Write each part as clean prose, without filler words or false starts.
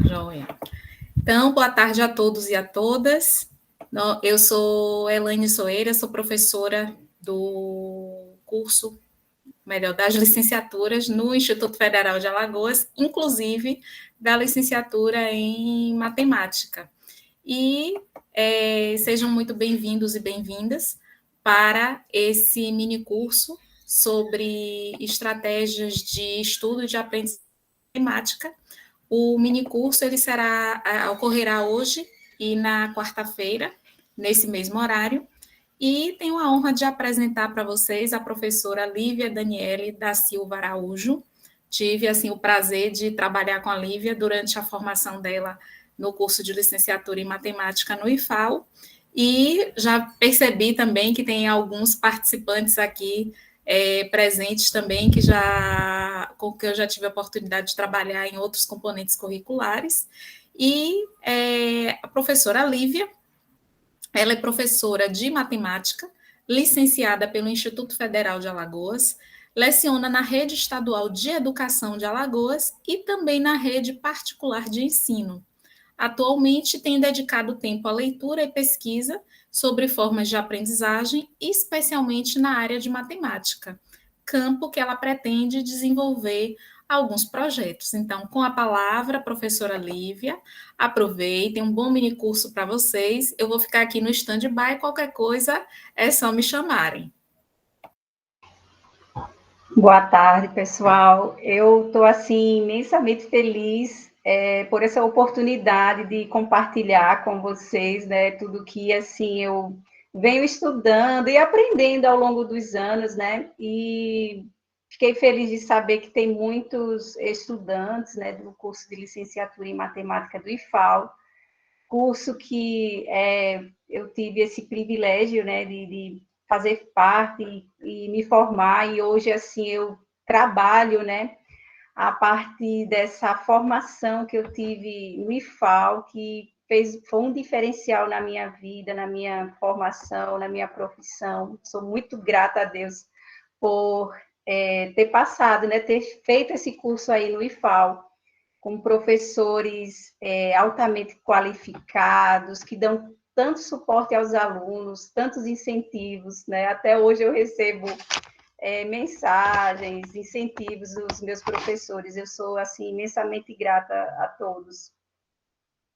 Joia. Então, boa tarde a todos e a todas. Eu sou Elaine Soeira, sou professora do curso, melhor, das licenciaturas no Instituto Federal de Alagoas, inclusive da licenciatura em matemática. E sejam muito bem-vindos e bem-vindas para esse mini curso sobre estratégias de estudo e de aprendizagem matemática. O minicurso ele ocorrerá hoje e na quarta-feira, nesse mesmo horário, e tenho a honra de apresentar para vocês a professora Lívia Daniele da Silva Araújo. Tive assim o prazer de trabalhar com a Lívia durante a formação dela no curso de licenciatura em matemática no IFAL, e já percebi também que tem alguns participantes aqui presentes também, com que eu já tive a oportunidade de trabalhar em outros componentes curriculares. E a professora Lívia, ela é professora de matemática, licenciada pelo Instituto Federal de Alagoas, leciona na Rede Estadual de Educação de Alagoas e também na rede particular de ensino. Atualmente tem dedicado tempo à leitura e pesquisa sobre formas de aprendizagem, especialmente na área de matemática, campo que ela pretende desenvolver alguns projetos. Então, com a palavra, professora Lívia, aproveitem, um bom minicurso para vocês. Eu vou ficar aqui no stand-by, qualquer coisa é só me chamarem. Boa tarde, pessoal. Eu estou, assim, imensamente feliz por essa oportunidade de compartilhar com vocês, né, tudo que, assim, eu venho estudando e aprendendo ao longo dos anos, né, e fiquei feliz de saber que tem muitos estudantes, né, do curso de licenciatura em matemática do IFAL, curso que eu tive esse privilégio, né, de fazer parte e me formar, e hoje, assim, eu trabalho, né, a partir dessa formação que eu tive no IFAL, que foi um diferencial na minha vida, na minha formação, na minha profissão. Sou muito grata a Deus por ter passado, né, ter feito esse curso aí no IFAL, com professores altamente qualificados, que dão tanto suporte aos alunos, tantos incentivos, né? Até hoje eu recebo mensagens, incentivos dos meus professores. Eu sou, assim, imensamente grata a todos.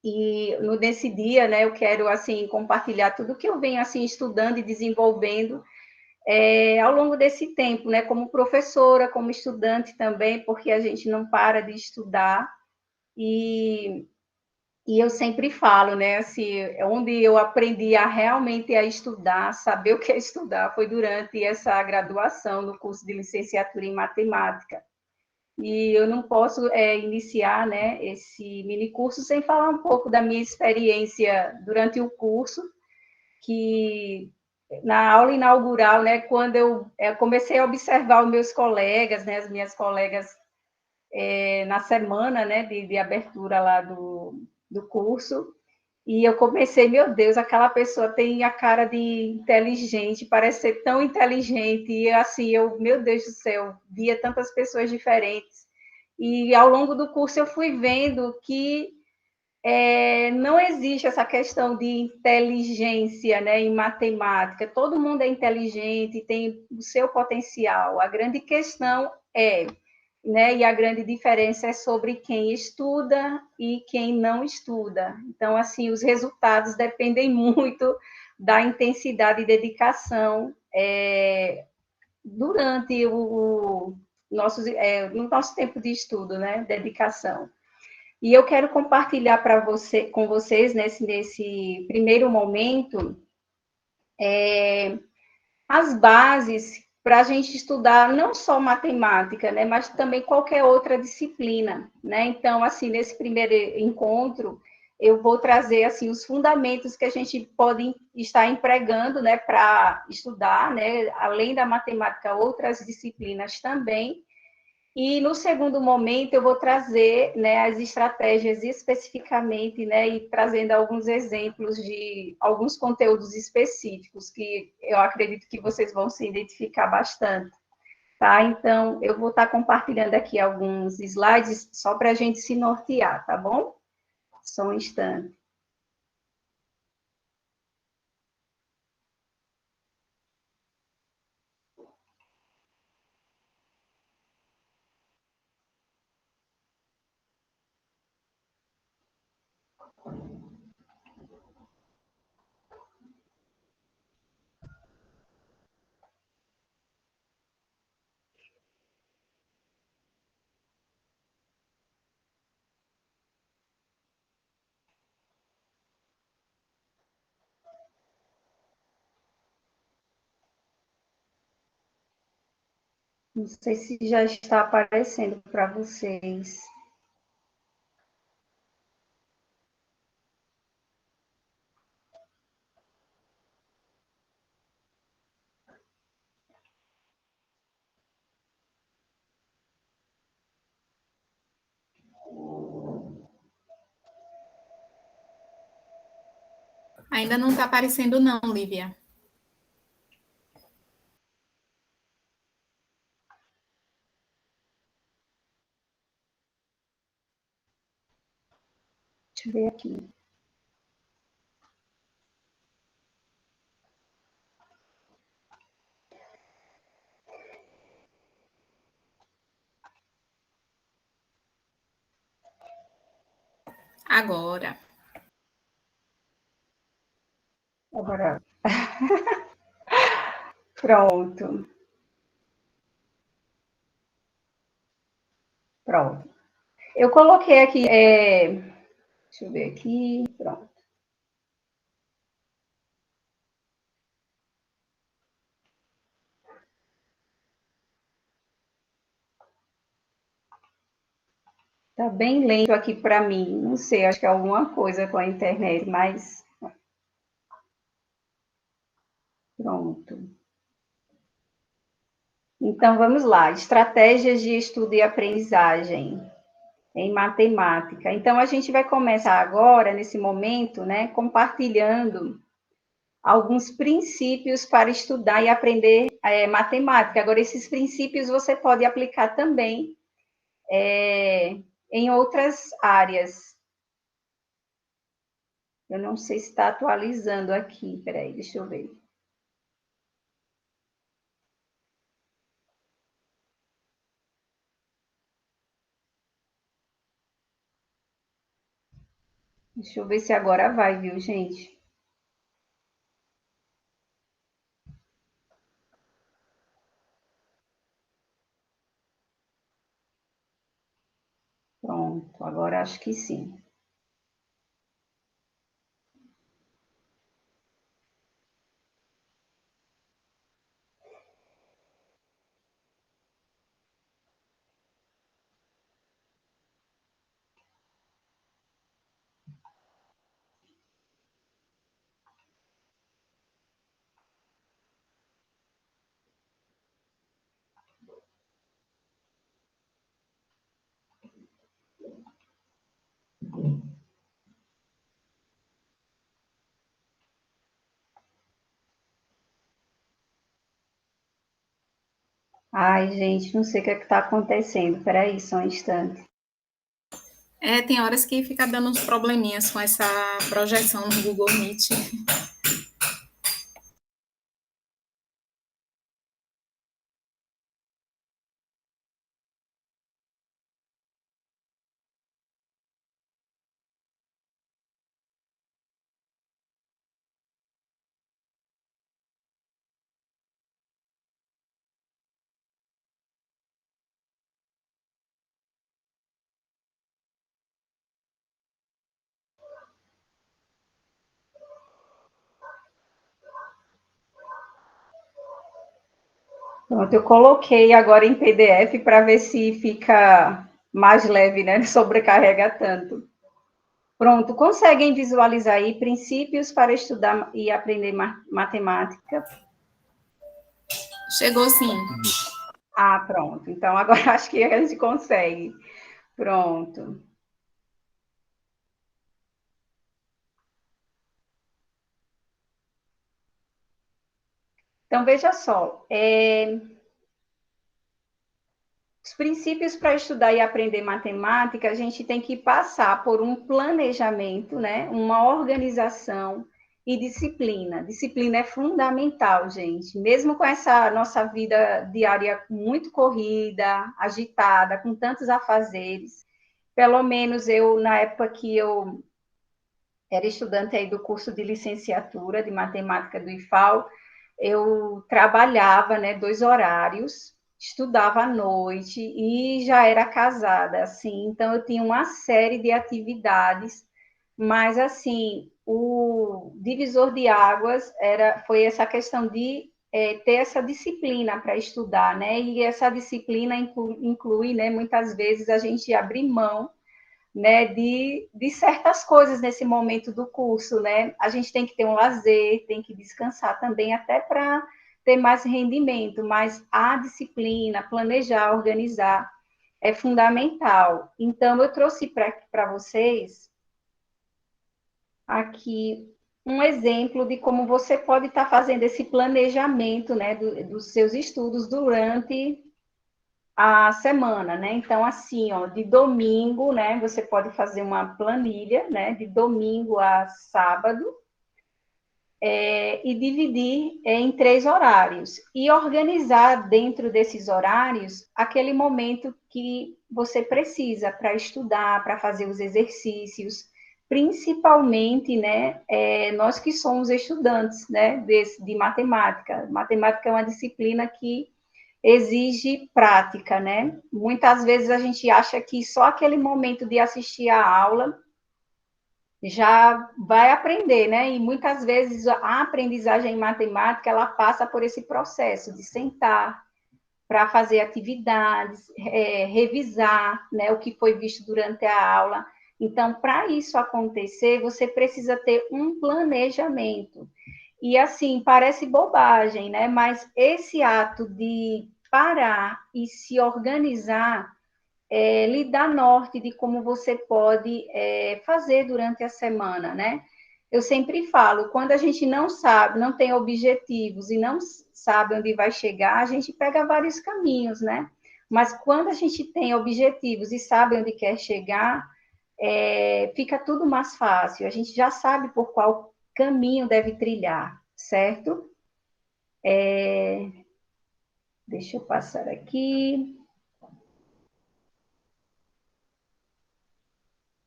E nesse dia, né, eu quero, assim, compartilhar tudo que eu venho, assim, estudando e desenvolvendo ao longo desse tempo, né, como professora, como estudante também, porque a gente não para de estudar. E eu sempre falo, né, assim, onde eu aprendi realmente a estudar, saber o que é estudar, foi durante essa graduação no curso de licenciatura em matemática. E eu não posso iniciar, né, esse mini curso sem falar um pouco da minha experiência durante o curso, que na aula inaugural, né, quando eu comecei a observar os meus colegas, né, as minhas colegas na semana, né, de abertura lá do curso, e eu comecei, meu Deus, aquela pessoa tem a cara de inteligente, parece ser tão inteligente, e assim, meu Deus do céu, via tantas pessoas diferentes, e ao longo do curso eu fui vendo que não existe essa questão de inteligência, né, em matemática, todo mundo é inteligente, tem o seu potencial, a grande questão né? E a grande diferença é sobre quem estuda e quem não estuda. Então, assim, os resultados dependem muito da intensidade e dedicação durante no nosso tempo de estudo, né? Dedicação. E eu quero compartilhar com vocês, nesse primeiro momento, as bases para a gente estudar não só matemática, né, mas também qualquer outra disciplina, né? Então, assim, nesse primeiro encontro, eu vou trazer assim os fundamentos que a gente pode estar empregando, né, para estudar, né, além da matemática, outras disciplinas também. E no segundo momento eu vou trazer, né, as estratégias especificamente, né, e trazendo alguns exemplos de alguns conteúdos específicos que eu acredito que vocês vão se identificar bastante, tá? Então, eu vou estar compartilhando aqui alguns slides só para a gente se nortear, tá bom? Só um instante. Não sei se já está aparecendo para vocês. Ainda não está aparecendo, não, Lívia. Deixa eu ver aqui. Agora. Agora. Pronto. Pronto. Eu coloquei aqui. Deixa eu ver aqui. Pronto. Tá bem lento aqui para mim. Não sei, acho que é alguma coisa com a internet, mas. Pronto. Então, vamos lá. Estratégias de estudo e aprendizagem em matemática. Então, a gente vai começar agora, nesse momento, né, compartilhando alguns princípios para estudar e aprender matemática. Agora, esses princípios você pode aplicar também em outras áreas. Eu não sei se está atualizando aqui. Peraí, deixa eu ver. Deixa eu ver se agora vai, viu, gente? Pronto, agora acho que sim. Ai, gente, não sei o que está acontecendo. Peraí, só um instante. Tem horas que fica dando uns probleminhas com essa projeção no Google Meet. Pronto, eu coloquei agora em PDF para ver se fica mais leve, né? Não sobrecarrega tanto. Pronto, conseguem visualizar aí princípios para estudar e aprender matemática? Chegou sim. Ah, pronto. Então agora acho que a gente consegue. Pronto. Então veja só, princípios para estudar e aprender matemática, a gente tem que passar por um planejamento, né? Uma organização e disciplina. Disciplina é fundamental, gente. Mesmo com essa nossa vida diária muito corrida, agitada, com tantos afazeres, pelo menos eu, na época que eu era estudante aí do curso de licenciatura de matemática do IFAL, eu trabalhava, né, 2 horários, estudava à noite e já era casada, assim, então eu tinha uma série de atividades, mas assim, o divisor de águas foi essa questão de ter essa disciplina para estudar, né? E essa disciplina inclui, né, muitas vezes a gente abrir mão, né, de certas coisas nesse momento do curso, né? A gente tem que ter um lazer, tem que descansar também, até para ter mais rendimento, mas a disciplina, planejar, organizar, é fundamental. Então, eu trouxe para vocês aqui um exemplo de como você pode estar fazendo esse planejamento, né, dos seus estudos durante a semana, né? Então, assim, ó, de domingo, né? Você pode fazer uma planilha, né? De domingo a sábado, e dividir em 3 horários. E organizar dentro desses horários aquele momento que você precisa para estudar, para fazer os exercícios, principalmente, né? Nós que somos estudantes, né? De matemática. Matemática é uma disciplina que exige prática, né? Muitas vezes a gente acha que só aquele momento de assistir a aula já vai aprender, né? E muitas vezes a aprendizagem em matemática, ela passa por esse processo de sentar para fazer atividades, revisar, né, o que foi visto durante a aula. Então, para isso acontecer, você precisa ter um planejamento. E assim, parece bobagem, né? Mas esse ato de parar e se organizar lhe dá norte de como você pode fazer durante a semana, né? Eu sempre falo, quando a gente não sabe, não tem objetivos e não sabe onde vai chegar, a gente pega vários caminhos, né? Mas quando a gente tem objetivos e sabe onde quer chegar, fica tudo mais fácil. A gente já sabe por qual caminho deve trilhar, certo? Deixa eu passar aqui.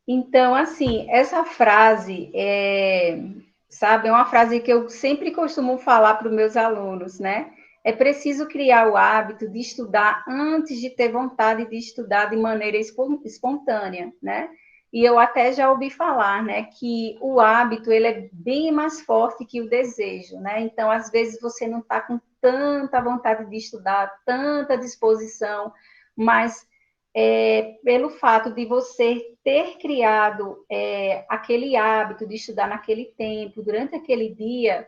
Então, assim, essa frase sabe, é uma frase que eu sempre costumo falar para os meus alunos, né? É preciso criar o hábito de estudar antes de ter vontade de estudar de maneira espontânea, né? E eu até já ouvi falar, né, que o hábito ele é bem mais forte que o desejo, né? Então, às vezes você não está com tanta vontade de estudar, tanta disposição, mas pelo fato de você ter criado aquele hábito de estudar naquele tempo, durante aquele dia,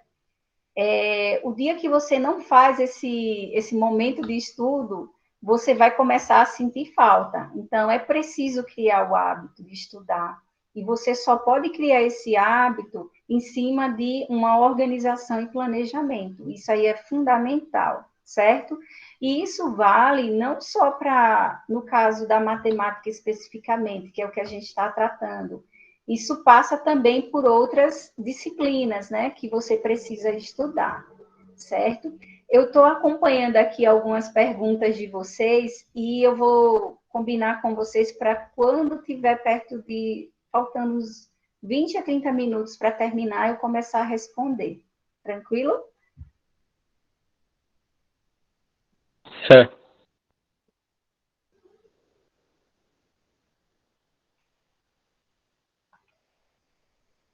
o dia que você não faz esse momento de estudo, você vai começar a sentir falta. Então, é preciso criar o hábito de estudar. E você só pode criar esse hábito em cima de uma organização e planejamento. Isso aí é fundamental, certo? E isso vale não só para, no caso da matemática especificamente, que é o que a gente está tratando, isso passa também por outras disciplinas, né, que você precisa estudar, certo? Eu estou acompanhando aqui algumas perguntas de vocês e eu vou combinar com vocês para quando tiver perto de, faltando uns 20 a 30 minutos para terminar, eu começar a responder. Tranquilo? Certo.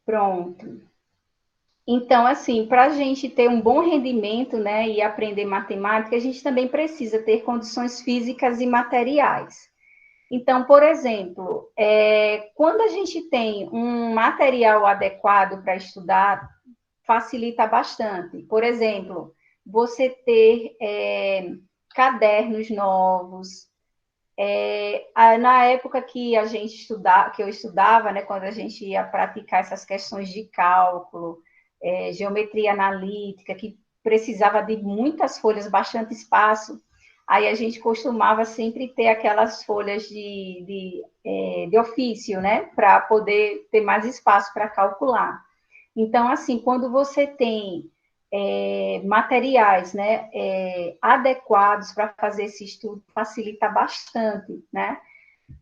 Pronto. Então, assim, para a gente ter um bom rendimento, né, e aprender matemática, a gente também precisa ter condições físicas e materiais. Então, por exemplo, quando a gente tem um material adequado para estudar, facilita bastante. Por exemplo, você ter cadernos novos. Na época que a gente estudava, que eu estudava, né, quando a gente ia praticar essas questões de cálculo, geometria analítica, que precisava de muitas folhas, bastante espaço, Aí a gente costumava sempre ter aquelas folhas de ofício, né? Para poder ter mais espaço para calcular. Então, assim, quando você tem materiais, né, adequados para fazer esse estudo, facilita bastante, né?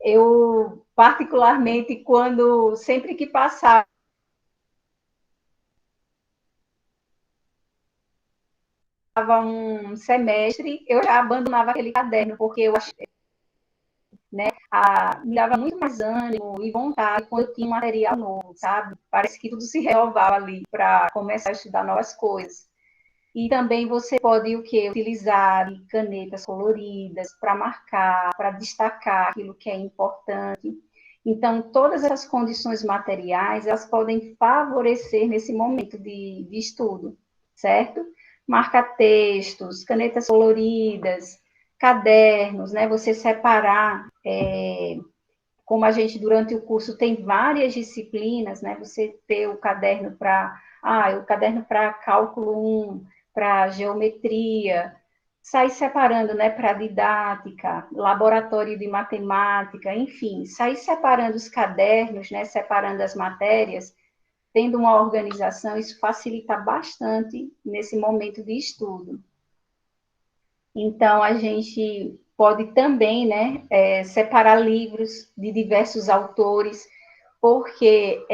Eu, particularmente, sempre que passava um semestre, eu já abandonava aquele caderno, porque eu achei, né, me dava muito mais ânimo e vontade quando eu tinha um material novo, sabe? Parece que tudo se renovava ali para começar a estudar novas coisas. E também você pode o quê? Utilizar canetas coloridas para marcar, para destacar aquilo que é importante. Então, todas essas condições materiais, elas podem favorecer nesse momento de estudo, certo? Marca-textos, canetas coloridas, cadernos, né? Você separar, como a gente durante o curso tem várias disciplinas, né? Você ter o caderno para cálculo 1, para geometria, sair separando, né, para didática, laboratório de matemática, enfim, sair separando os cadernos, né, separando as matérias, tendo uma organização, isso facilita bastante nesse momento de estudo. Então, a gente pode também, né, separar livros de diversos autores, porque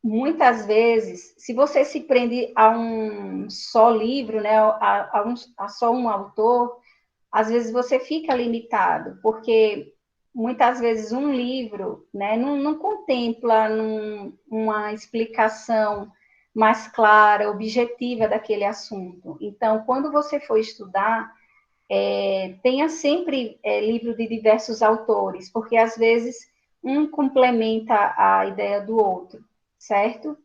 muitas vezes, se você se prende a um só livro, né, a só um autor, às vezes você fica limitado, porque muitas vezes um livro, né, não contempla uma explicação mais clara, objetiva daquele assunto. Então, quando você for estudar, tenha sempre livro de diversos autores, porque às vezes um complementa a ideia do outro, certo?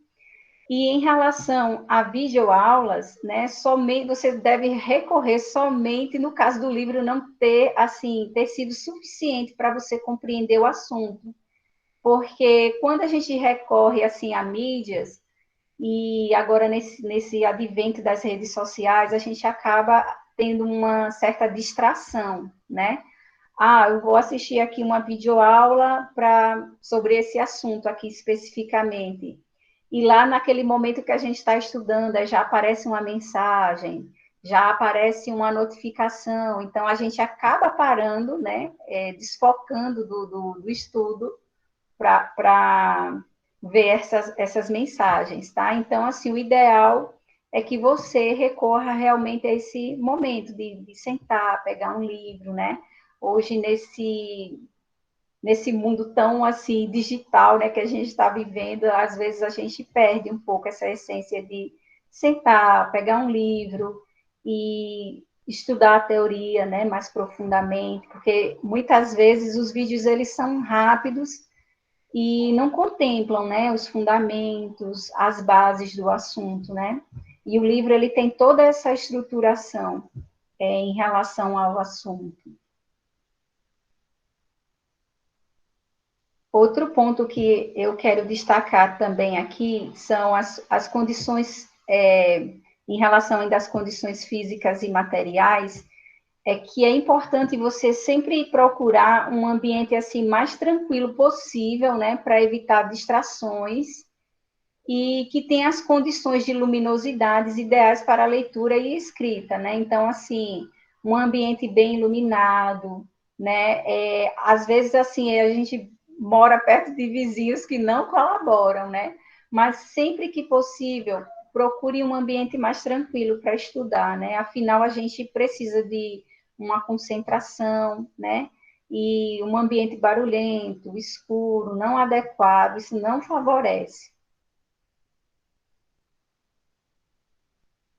E em relação a videoaulas, né, somente você deve recorrer somente no caso do livro não ter sido suficiente para você compreender o assunto, porque quando a gente recorre assim a mídias e agora nesse advento das redes sociais, a gente acaba tendo uma certa distração, né? Eu vou assistir aqui uma videoaula sobre esse assunto aqui especificamente. E lá naquele momento que a gente está estudando, já aparece uma mensagem, já aparece uma notificação, então a gente acaba parando, né, desfocando do estudo para ver essas mensagens, tá? Então, assim, o ideal é que você recorra realmente a esse momento de sentar, pegar um livro, né? Hoje, nesse mundo tão, assim, digital, né, que a gente está vivendo, às vezes a gente perde um pouco essa essência de sentar, pegar um livro e estudar a teoria, né, mais profundamente, porque muitas vezes os vídeos, eles são rápidos e não contemplam, né, os fundamentos, as bases do assunto, né? E o livro, ele tem toda essa estruturação em relação ao assunto. Outro ponto que eu quero destacar também aqui são as condições, em relação ainda às condições físicas e materiais, que é importante você sempre procurar um ambiente assim mais tranquilo possível, né, para evitar distrações e que tenha as condições de luminosidades ideais para a leitura e escrita, né? Então, assim, um ambiente bem iluminado, né? Às vezes, assim, a gente mora perto de vizinhos que não colaboram, né? Mas sempre que possível, procure um ambiente mais tranquilo para estudar, né? Afinal, a gente precisa de uma concentração, né? E um ambiente barulhento, escuro, não adequado, isso não favorece.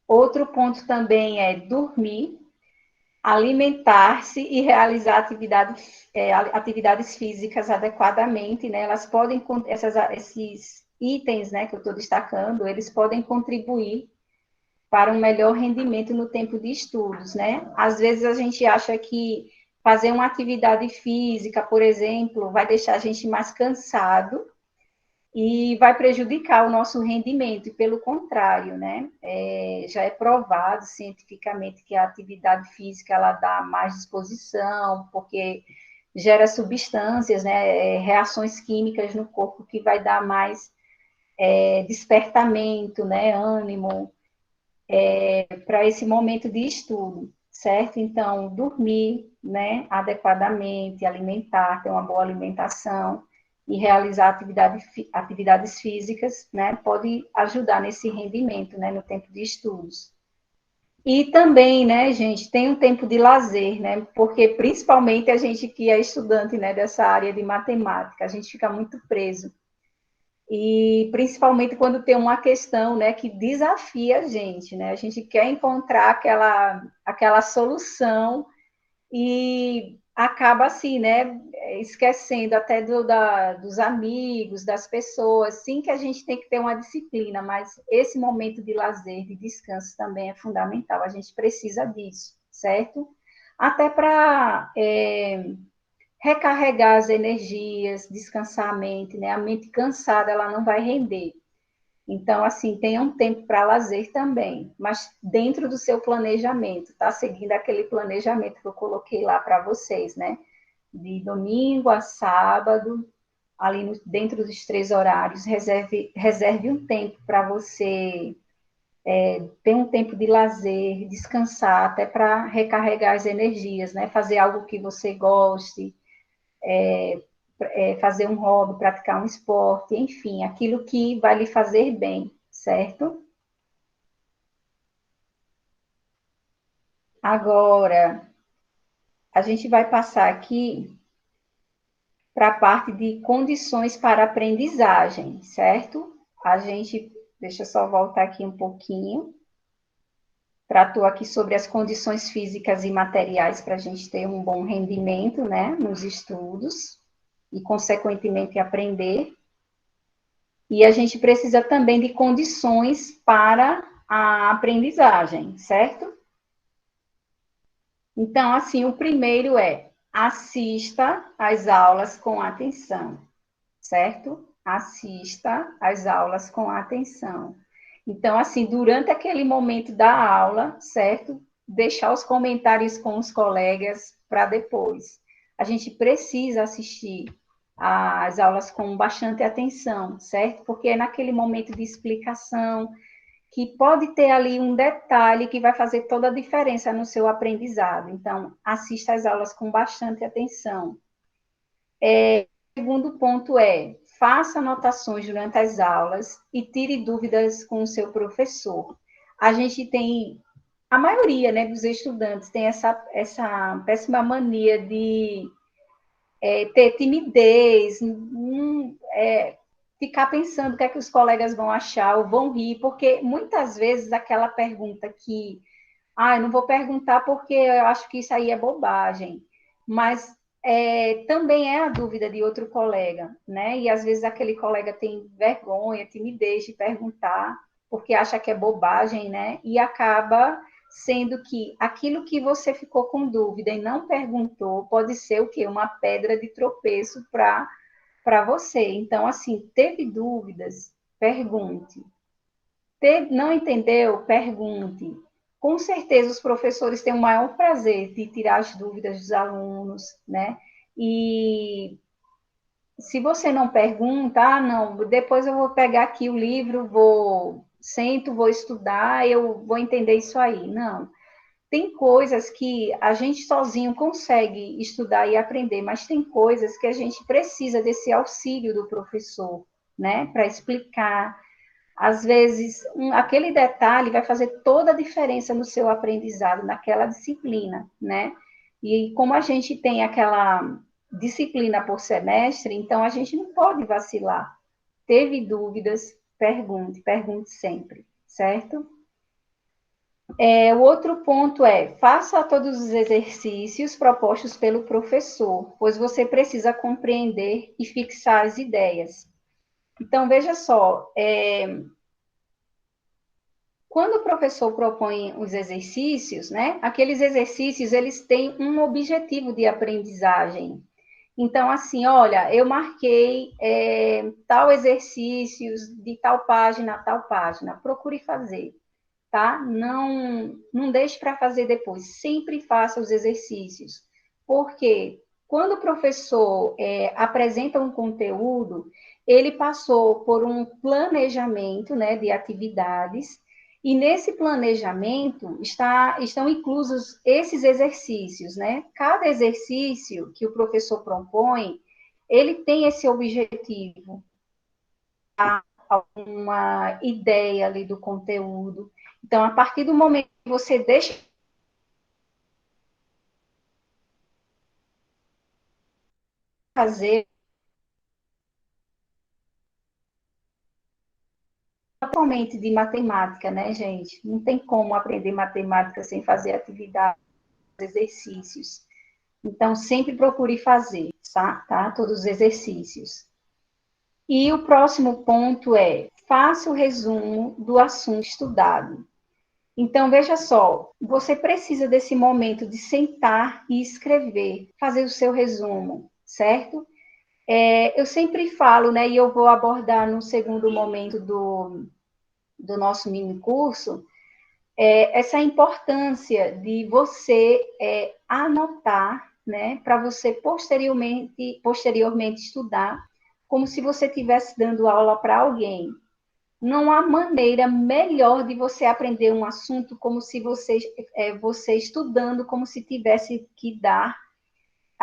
Outro ponto também é dormir, alimentar-se e realizar atividades físicas adequadamente, né? Elas podem, esses itens, né, que eu estou destacando, eles podem contribuir para um melhor rendimento no tempo de estudos, né? Às vezes a gente acha que fazer uma atividade física, por exemplo, vai deixar a gente mais cansado, e vai prejudicar o nosso rendimento, e pelo contrário, né? Já é provado cientificamente que a atividade física, ela dá mais disposição, porque gera substâncias, né? Reações químicas no corpo que vai dar mais despertamento, né? Ânimo, para esse momento de estudo, certo? Então, dormir, né, adequadamente, alimentar, ter uma boa alimentação e realizar atividades físicas, né, pode ajudar nesse rendimento, né, no tempo de estudos. E também, né, gente, tem um tempo de lazer, né, porque principalmente a gente que é estudante, né, dessa área de matemática, a gente fica muito preso. E principalmente quando tem uma questão, né, que desafia a gente quer encontrar aquela solução e acaba assim, né, esquecendo até dos amigos, das pessoas, sim que a gente tem que ter uma disciplina, mas esse momento de lazer, de descanso também é fundamental, a gente precisa disso, certo? Até para recarregar as energias, descansar a mente, né? A mente cansada, ela não vai render. Então, assim, tenha um tempo para lazer também, mas dentro do seu planejamento, tá? Seguindo aquele planejamento que eu coloquei lá para vocês, né? De domingo a sábado, ali dentro dos 3 horários, reserve um tempo para você ter um tempo de lazer, descansar, até para recarregar as energias, né? Fazer algo que você goste, fazer um hobby, praticar um esporte, enfim, aquilo que vai lhe fazer bem, certo? Agora, a gente vai passar aqui para a parte de condições para aprendizagem, certo? Deixa eu só voltar aqui um pouquinho. Tratou aqui sobre as condições físicas e materiais para a gente ter um bom rendimento, né, nos estudos e, consequentemente, aprender. E a gente precisa também de condições para a aprendizagem, certo? Então, assim, o primeiro é assista às aulas com atenção, certo? Assista às aulas com atenção. Então, assim, durante aquele momento da aula, certo? Deixar os comentários com os colegas para depois. A gente precisa assistir às aulas com bastante atenção, certo? Porque é naquele momento de explicação que pode ter ali um detalhe que vai fazer toda a diferença no seu aprendizado. Então, assista às aulas com bastante atenção. O segundo ponto é, faça anotações durante as aulas e tire dúvidas com o seu professor. A gente tem, a maioria, né, dos estudantes tem essa péssima mania de ter timidez, ficar pensando o que é que os colegas vão achar ou vão rir, porque muitas vezes aquela pergunta que, eu não vou perguntar porque eu acho que isso aí é bobagem, mas também é a dúvida de outro colega, né? E às vezes aquele colega tem vergonha, timidez de perguntar, porque acha que é bobagem, né? E acaba sendo que aquilo que você ficou com dúvida e não perguntou pode ser o quê? Uma pedra de tropeço para você. Então, assim, teve dúvidas? Pergunte. Não entendeu? Pergunte. Com certeza, os professores têm o maior prazer de tirar as dúvidas dos alunos, né? E se você não pergunta, não, depois eu vou pegar aqui o livro, sento, vou estudar, eu vou entender isso aí. Não. Tem coisas que a gente sozinho consegue estudar e aprender, mas tem coisas que a gente precisa desse auxílio do professor, né, para explicar. Às vezes, aquele detalhe vai fazer toda a diferença no seu aprendizado, naquela disciplina, né? E como a gente tem aquela disciplina por semestre, então a gente não pode vacilar. Teve dúvidas, pergunte sempre, certo? O outro ponto é, faça todos os exercícios propostos pelo professor, pois você precisa compreender e fixar as ideias. Então, veja só, quando o professor propõe os exercícios, né, aqueles exercícios, eles têm um objetivo de aprendizagem. Então, assim, olha, eu marquei tal exercício de tal página a tal página, procure fazer, tá? Não deixe para fazer depois, sempre faça os exercícios, porque quando o professor apresenta um conteúdo, ele passou por um planejamento, né, de atividades, e nesse planejamento estão inclusos esses exercícios, né? Cada exercício que o professor propõe, ele tem esse objetivo, uma ideia ali do conteúdo. Então, a partir do momento que você deixa fazer, principalmente de matemática, né, gente? Não tem como aprender matemática sem fazer atividades, exercícios. Então, sempre procure fazer, tá? Todos os exercícios. E o próximo ponto é, faça o resumo do assunto estudado. Então, veja só, você precisa desse momento de sentar e escrever, fazer o seu resumo, certo? Eu sempre falo, né, e eu vou abordar no segundo momento do nosso mini curso, essa importância de você anotar, né, para você posteriormente estudar, como se você estivesse dando aula para alguém. Não há maneira melhor de você aprender um assunto como se você estudando, como se tivesse que dar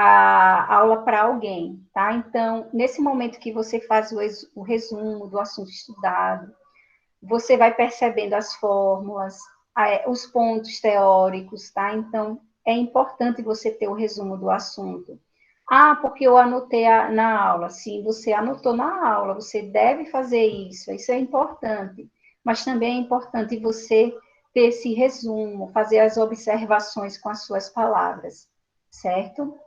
a aula para alguém, tá? Então, nesse momento que você faz o resumo do assunto estudado, você vai percebendo as fórmulas, os pontos teóricos, tá? Então, é importante você ter o resumo do assunto. Ah, porque eu anotei na aula. Sim, você anotou na aula, você deve fazer isso é importante. Mas também é importante você ter esse resumo, fazer as observações com as suas palavras, certo?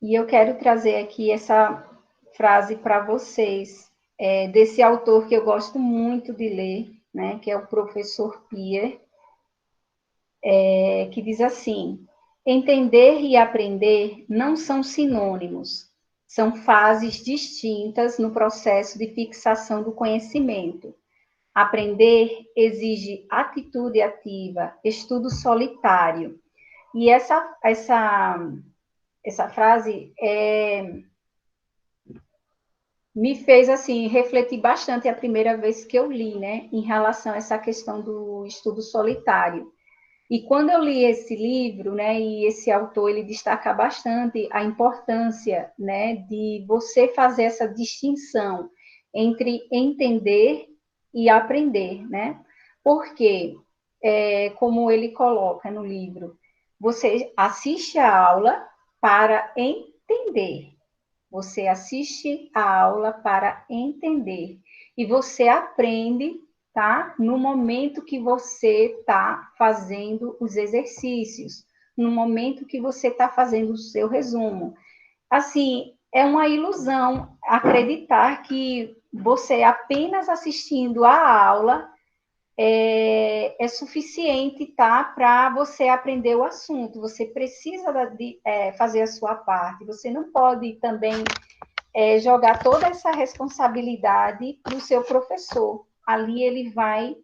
E eu quero trazer aqui essa frase para vocês, desse autor que eu gosto muito de ler, né, que é o professor Pierre, que diz assim: entender e aprender não são sinônimos, são fases distintas no processo de fixação do conhecimento. Aprender exige atitude ativa, estudo solitário. E essa frase me fez assim refletir bastante a primeira vez que eu li, né, em relação a essa questão do estudo solitário. E quando eu li esse livro, né, e esse autor ele destaca bastante a importância, né, de você fazer essa distinção entre entender e aprender, né? Porque, como ele coloca no livro, você assiste a aula para entender. Você assiste a aula para entender. E você aprende, tá? No momento que você está fazendo os exercícios, no momento que você está fazendo o seu resumo. Assim, é uma ilusão acreditar que você apenas assistindo a aula é suficiente, tá? Para você aprender o assunto. Você precisa fazer a sua parte. Você não pode também jogar toda essa responsabilidade para o seu professor. Ali ele vai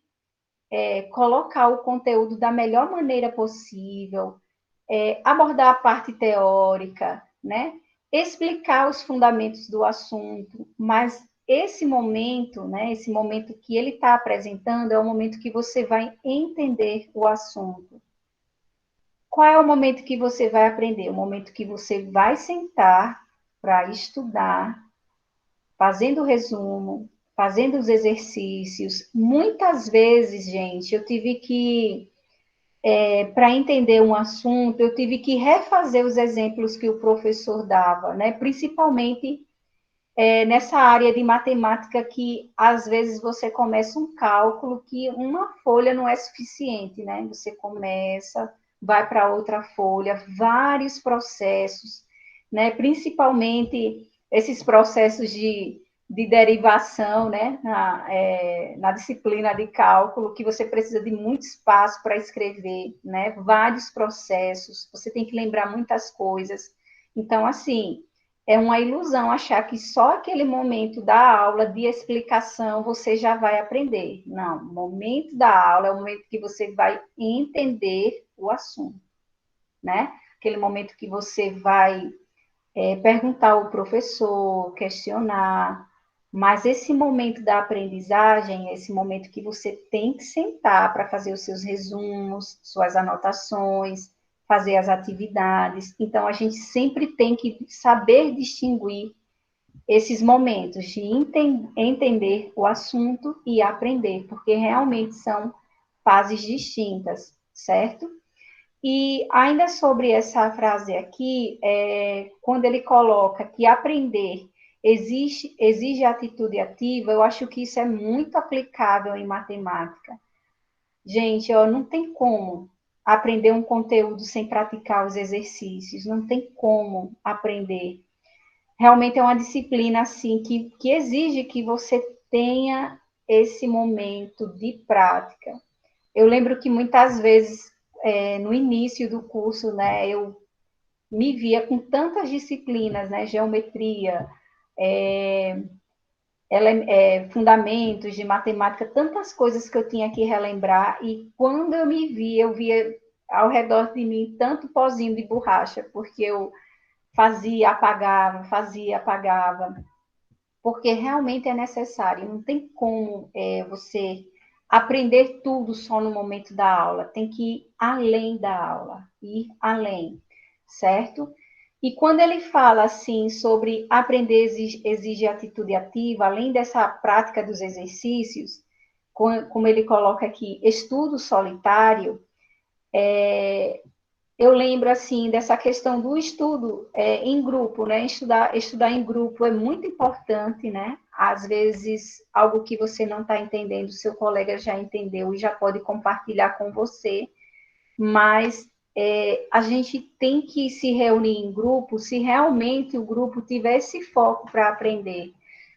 colocar o conteúdo da melhor maneira possível, abordar a parte teórica, né? Explicar os fundamentos do assunto, mas esse momento, né, esse momento que ele está apresentando é o momento que você vai entender o assunto. Qual é o momento que você vai aprender? O momento que você vai sentar para estudar, fazendo o resumo, fazendo os exercícios. Muitas vezes, gente, eu tive que, para entender um assunto, eu tive que refazer os exemplos que o professor dava, né? Principalmente nessa área de matemática que, às vezes, você começa um cálculo que uma folha não é suficiente, né? Você começa, vai para outra folha, vários processos, né? Principalmente esses processos de de derivação, né, na disciplina de cálculo, que você precisa de muito espaço para escrever, né, vários processos, você tem que lembrar muitas coisas. Então, assim, é uma ilusão achar que só aquele momento da aula de explicação você já vai aprender. Não, o momento da aula é o momento que você vai entender o assunto, né? Aquele momento que você vai perguntar ao professor, questionar, mas esse momento da aprendizagem, esse momento que você tem que sentar para fazer os seus resumos, suas anotações, fazer as atividades. Então, a gente sempre tem que saber distinguir esses momentos de entender o assunto e aprender, porque realmente são fases distintas, certo? E ainda sobre essa frase aqui, quando ele coloca que aprender exige atitude ativa, eu acho que isso é muito aplicável em matemática. Gente, ó, não tem como aprender um conteúdo sem praticar os exercícios, não tem como aprender. Realmente é uma disciplina assim que exige que você tenha esse momento de prática. Eu lembro que muitas vezes no início do curso, né, eu me via com tantas disciplinas, né, geometria, fundamentos de matemática, tantas coisas que eu tinha que relembrar, e quando eu via ao redor de mim tanto pozinho de borracha, porque eu fazia, apagava, porque realmente é necessário, não tem como você aprender tudo só no momento da aula, tem que ir além da aula, ir além, certo? E quando ele fala assim sobre aprender exige atitude ativa, além dessa prática dos exercícios, como ele coloca aqui, estudo solitário, eu lembro assim dessa questão do estudo em grupo, né? Estudar em grupo é muito importante, né? Às vezes algo que você não está entendendo, seu colega já entendeu e já pode compartilhar com você, mas a gente tem que se reunir em grupo se realmente o grupo tiver esse foco para aprender.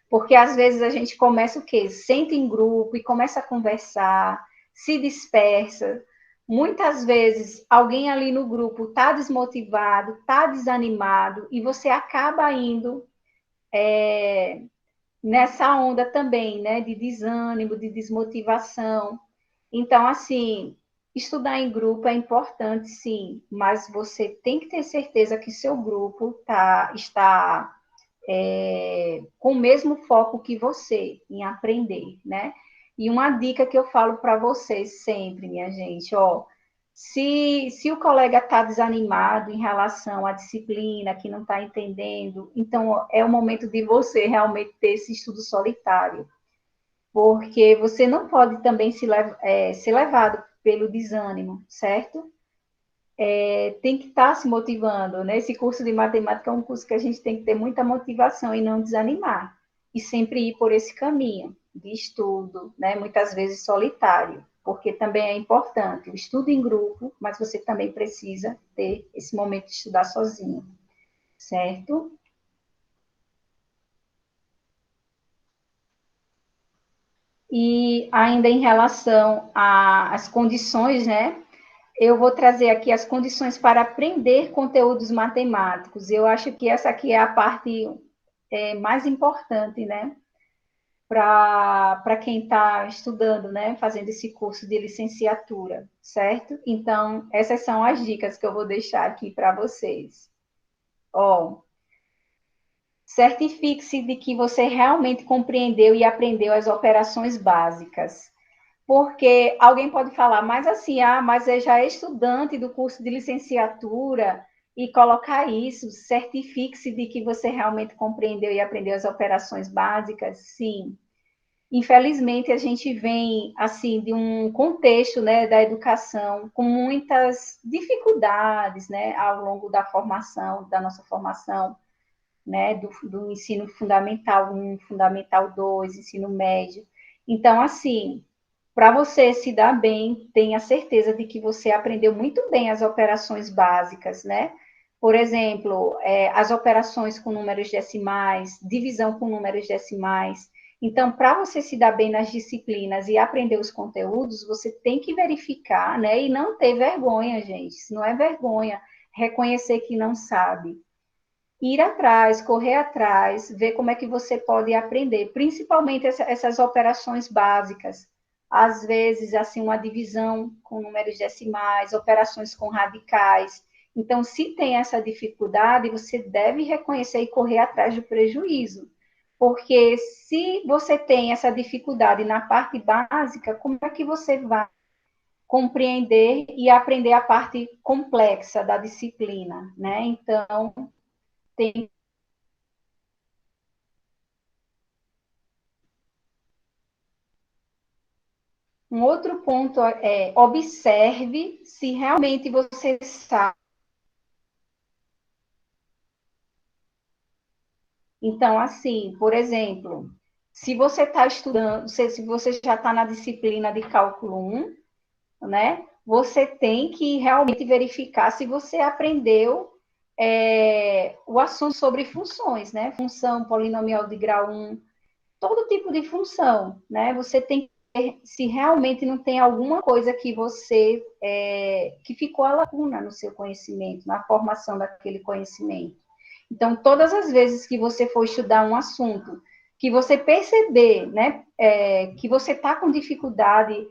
Porque às vezes a gente começa o quê? Senta em grupo e começa a conversar, se dispersa. Muitas vezes alguém ali no grupo está desmotivado, está desanimado, e você acaba indo nessa onda também, né? De desânimo, de desmotivação. Então, assim, estudar em grupo é importante, sim, mas você tem que ter certeza que seu grupo está com o mesmo foco que você em aprender, né? E uma dica que eu falo para vocês sempre, minha gente, ó, se o colega está desanimado em relação à disciplina, que não está entendendo, então é o momento de você realmente ter esse estudo solitário, porque você não pode também ser levado pelo desânimo, certo? Tem que estar se motivando, né? Esse curso de matemática é um curso que a gente tem que ter muita motivação e não desanimar, e sempre ir por esse caminho de estudo, né? Muitas vezes solitário, porque também é importante o estudo em grupo, mas você também precisa ter esse momento de estudar sozinho, certo? E ainda em relação às condições, né? Eu vou trazer aqui as condições para aprender conteúdos matemáticos. Eu acho que essa aqui é a parte mais importante, né? Para quem está estudando, né? Fazendo esse curso de licenciatura, certo? Então, essas são as dicas que eu vou deixar aqui para vocês. Ó, certifique-se de que você realmente compreendeu e aprendeu as operações básicas. Porque alguém pode falar, mas assim, mas eu já é estudante do curso de licenciatura, e colocar isso, certifique-se de que você realmente compreendeu e aprendeu as operações básicas, sim. Infelizmente, a gente vem, assim, de um contexto, né, da educação, com muitas dificuldades, né, ao longo da formação, da nossa formação, né, do ensino fundamental 1, fundamental 2, ensino médio. Então, assim, para você se dar bem, tenha certeza de que você aprendeu muito bem as operações básicas, né? Por exemplo, as operações com números decimais, divisão com números decimais. Então, para você se dar bem nas disciplinas e aprender os conteúdos, você tem que verificar, né? E não ter vergonha, gente. Isso não é vergonha. Reconhecer que não sabe. Ir atrás, correr atrás, ver como é que você pode aprender. Principalmente essas operações básicas. Às vezes, assim, uma divisão com números decimais, operações com radicais. Então, se tem essa dificuldade, você deve reconhecer e correr atrás do prejuízo. Porque se você tem essa dificuldade na parte básica, como é que você vai compreender e aprender a parte complexa da disciplina, né? Então, tem um outro ponto observe se realmente você sabe. Então, assim, por exemplo, se você está estudando, se você já está na disciplina de cálculo 1, né? Você tem que realmente verificar se você aprendeu o assunto sobre funções, né? Função, polinomial de grau 1, todo tipo de função, né? Você tem que ver se realmente não tem alguma coisa que você que ficou a lacuna no seu conhecimento, na formação daquele conhecimento. Então, todas as vezes que você for estudar um assunto, que você perceber, né, que você está com dificuldade,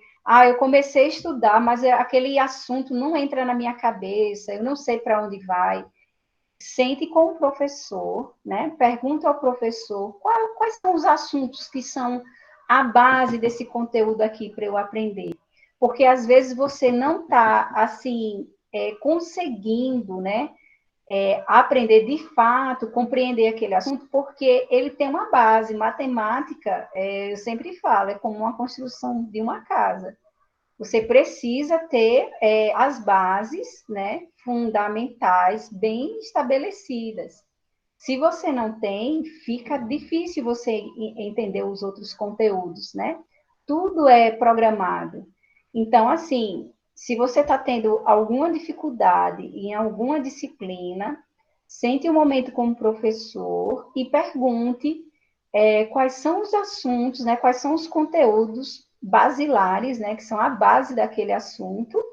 eu comecei a estudar, mas aquele assunto não entra na minha cabeça, eu não sei para onde vai. Sente com o professor, né? Pergunta ao professor quais são os assuntos que são a base desse conteúdo aqui para eu aprender. Porque às vezes você não está assim conseguindo, né? Aprender de fato, compreender aquele assunto, porque ele tem uma base. Matemática, eu sempre falo, é como uma construção de uma casa. Você precisa ter as bases, né, fundamentais bem estabelecidas. Se você não tem, fica difícil você entender os outros conteúdos, né? Tudo é programado. Então, assim, se você está tendo alguma dificuldade em alguma disciplina, sente um momento como professor e pergunte quais são os assuntos, né, quais são os conteúdos basilares, né, que são a base daquele assunto,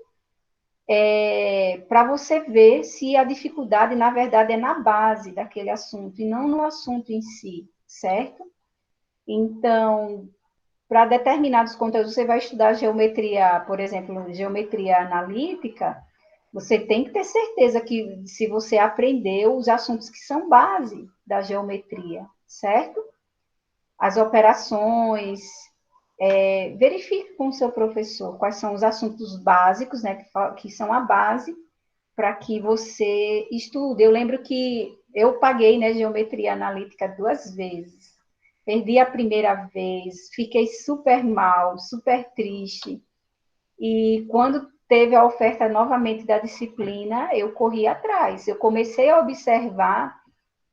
para você ver se a dificuldade, na verdade, é na base daquele assunto e não no assunto em si, certo? Então, para determinados conteúdos, você vai estudar geometria, por exemplo, geometria analítica, você tem que ter certeza que se você aprendeu os assuntos que são base da geometria, certo? As operações, verifique com o seu professor quais são os assuntos básicos, né, que são a base para que você estude. Eu lembro que eu paguei, né, geometria analítica 2 vezes. Perdi a primeira vez, fiquei super mal, super triste. E quando teve a oferta novamente da disciplina, eu corri atrás. Eu comecei a observar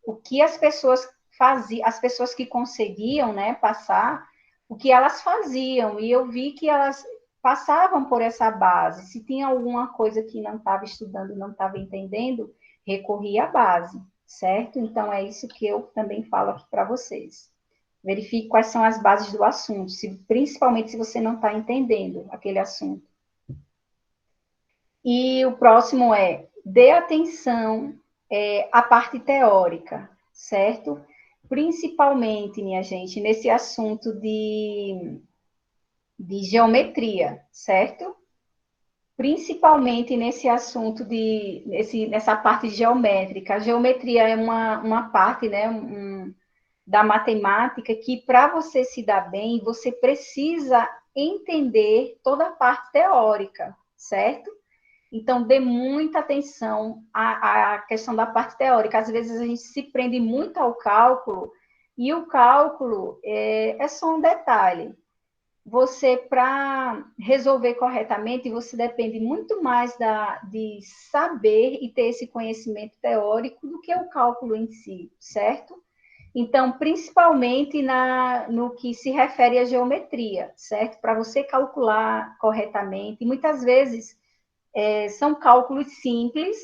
o que as pessoas faziam, as pessoas que conseguiam, né, passar, o que elas faziam. E eu vi que elas passavam por essa base. Se tinha alguma coisa que não estava estudando, não estava entendendo, recorria à base, certo? Então, é isso que eu também falo aqui para vocês. Verifique quais são as bases do assunto, principalmente se você não está entendendo aquele assunto. E o próximo dê atenção à parte teórica, certo? Principalmente, minha gente, nesse assunto de geometria, certo? Principalmente nesse assunto nessa parte geométrica. A geometria é uma parte, né, da matemática que, para você se dar bem, você precisa entender toda a parte teórica, certo? Então, dê muita atenção à questão da parte teórica. Às vezes, a gente se prende muito ao cálculo, e o cálculo é só um detalhe. Você, para resolver corretamente, você depende muito mais de saber e ter esse conhecimento teórico do que o cálculo em si, certo? Então, principalmente no que se refere à geometria, certo? Para você calcular corretamente, muitas vezes são cálculos simples,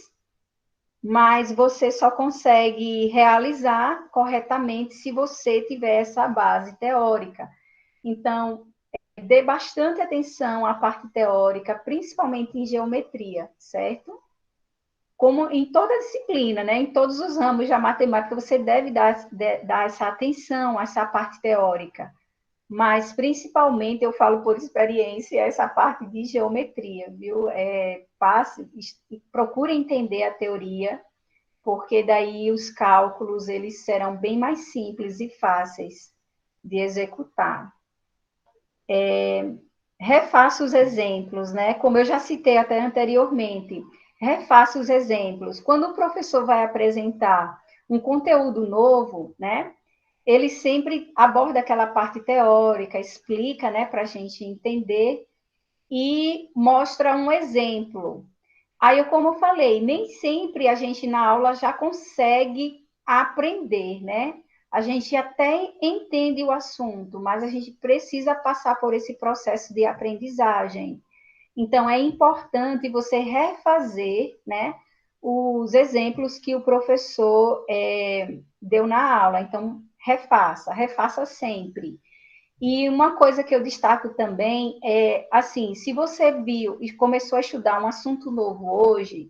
mas você só consegue realizar corretamente se você tiver essa base teórica. Então, dê bastante atenção à parte teórica, principalmente em geometria, certo? Como em toda disciplina, né? Em todos os ramos da matemática, você deve dar essa atenção a essa parte teórica. Mas, principalmente, eu falo por experiência, essa parte de geometria, viu? Procure entender a teoria, porque daí os cálculos, eles serão bem mais simples e fáceis de executar. Refaça os exemplos, né? Como eu já citei até anteriormente, refaça os exemplos. Quando o professor vai apresentar um conteúdo novo, né? Ele sempre aborda aquela parte teórica, explica, né, para a gente entender e mostra um exemplo. Aí, como eu falei, nem sempre a gente na aula já consegue aprender, né? A gente até entende o assunto, mas a gente precisa passar por esse processo de aprendizagem. Então, é importante você refazer, né, os exemplos que o professor deu na aula. Então, refaça sempre. E uma coisa que eu destaco também é, assim, se você viu e começou a estudar um assunto novo hoje,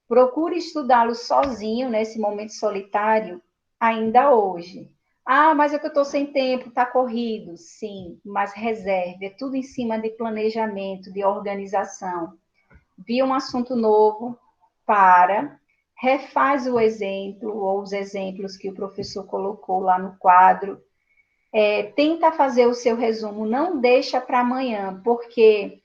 procure estudá-lo sozinho, nesse momento solitário, ainda hoje. Ah, mas é que eu estou sem tempo, está corrido. Sim, mas reserve, é tudo em cima de planejamento, de organização. Viu um assunto novo, refaz o exemplo, ou os exemplos que o professor colocou lá no quadro, tenta fazer o seu resumo, não deixa para amanhã, porque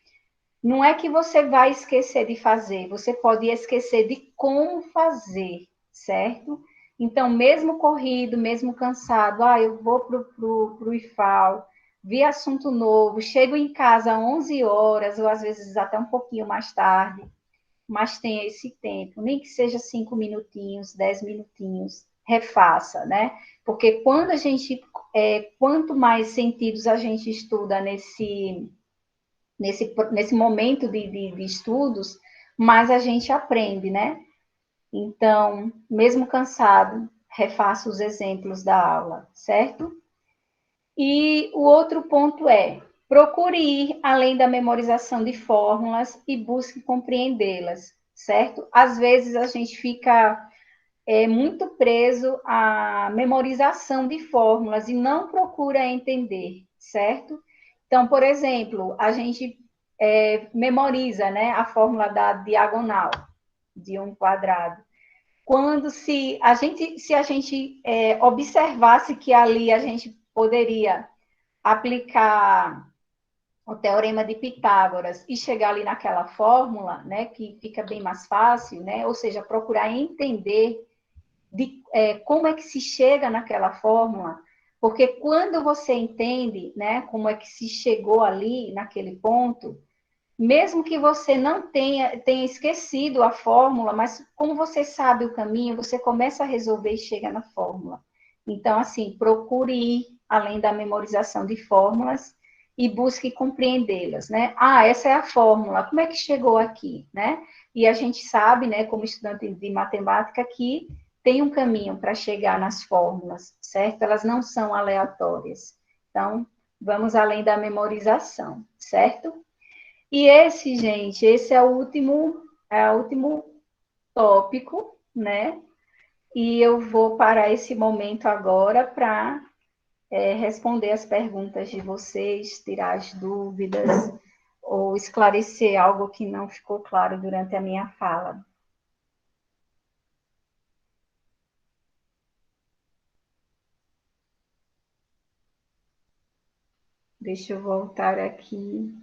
não é que você vai esquecer de fazer, você pode esquecer de como fazer, certo? Então, mesmo corrido, mesmo cansado, eu vou para o IFAL, vi assunto novo, chego em casa às 11 horas, ou às vezes até um pouquinho mais tarde, mas tenha esse tempo, nem que seja 5 minutinhos, 10 minutinhos, refaça, né? Porque quando a gente, quanto mais sentidos a gente estuda nesse momento de estudos, mais a gente aprende, né? Então, mesmo cansado, refaça os exemplos da aula, certo? E o outro ponto é, procure ir além da memorização de fórmulas e busque compreendê-las, certo? Às vezes a gente fica muito preso à memorização de fórmulas e não procura entender, certo? Então, por exemplo, a gente memoriza, né, a fórmula da diagonal de um quadrado. Quando se a gente observasse que ali a gente poderia aplicar o teorema de Pitágoras e chegar ali naquela fórmula, né, que fica bem mais fácil, né, ou seja, procurar entender como é que se chega naquela fórmula, porque quando você entende, né, como é que se chegou ali naquele ponto, mesmo que você não tenha esquecido a fórmula, mas como você sabe o caminho, você começa a resolver e chega na fórmula. Então, assim, procure ir além da memorização de fórmulas e busque compreendê-las, né? Essa é a fórmula, como é que chegou aqui, né? E a gente sabe, né, como estudante de matemática, que tem um caminho para chegar nas fórmulas, certo? Elas não são aleatórias. Então, vamos além da memorização, certo? E gente, esse é o último tópico, né? E eu vou parar esse momento agora para responder as perguntas de vocês, tirar as dúvidas ou esclarecer algo que não ficou claro durante a minha fala. Deixa eu voltar aqui.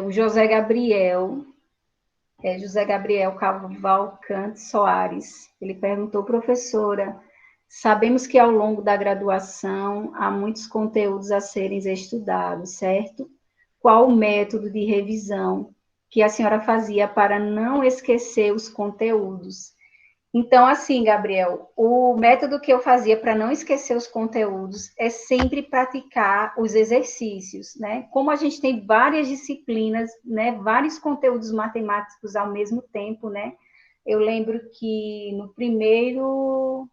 O José Gabriel Cavalcante Soares. Ele perguntou, professora, sabemos que ao longo da graduação há muitos conteúdos a serem estudados, certo? Qual o método de revisão que a senhora fazia para não esquecer os conteúdos? Então, assim, Gabriel, o método que eu fazia para não esquecer os conteúdos é sempre praticar os exercícios, né? Como a gente tem várias disciplinas, né? Vários conteúdos matemáticos ao mesmo tempo, né? Eu lembro que no primeiro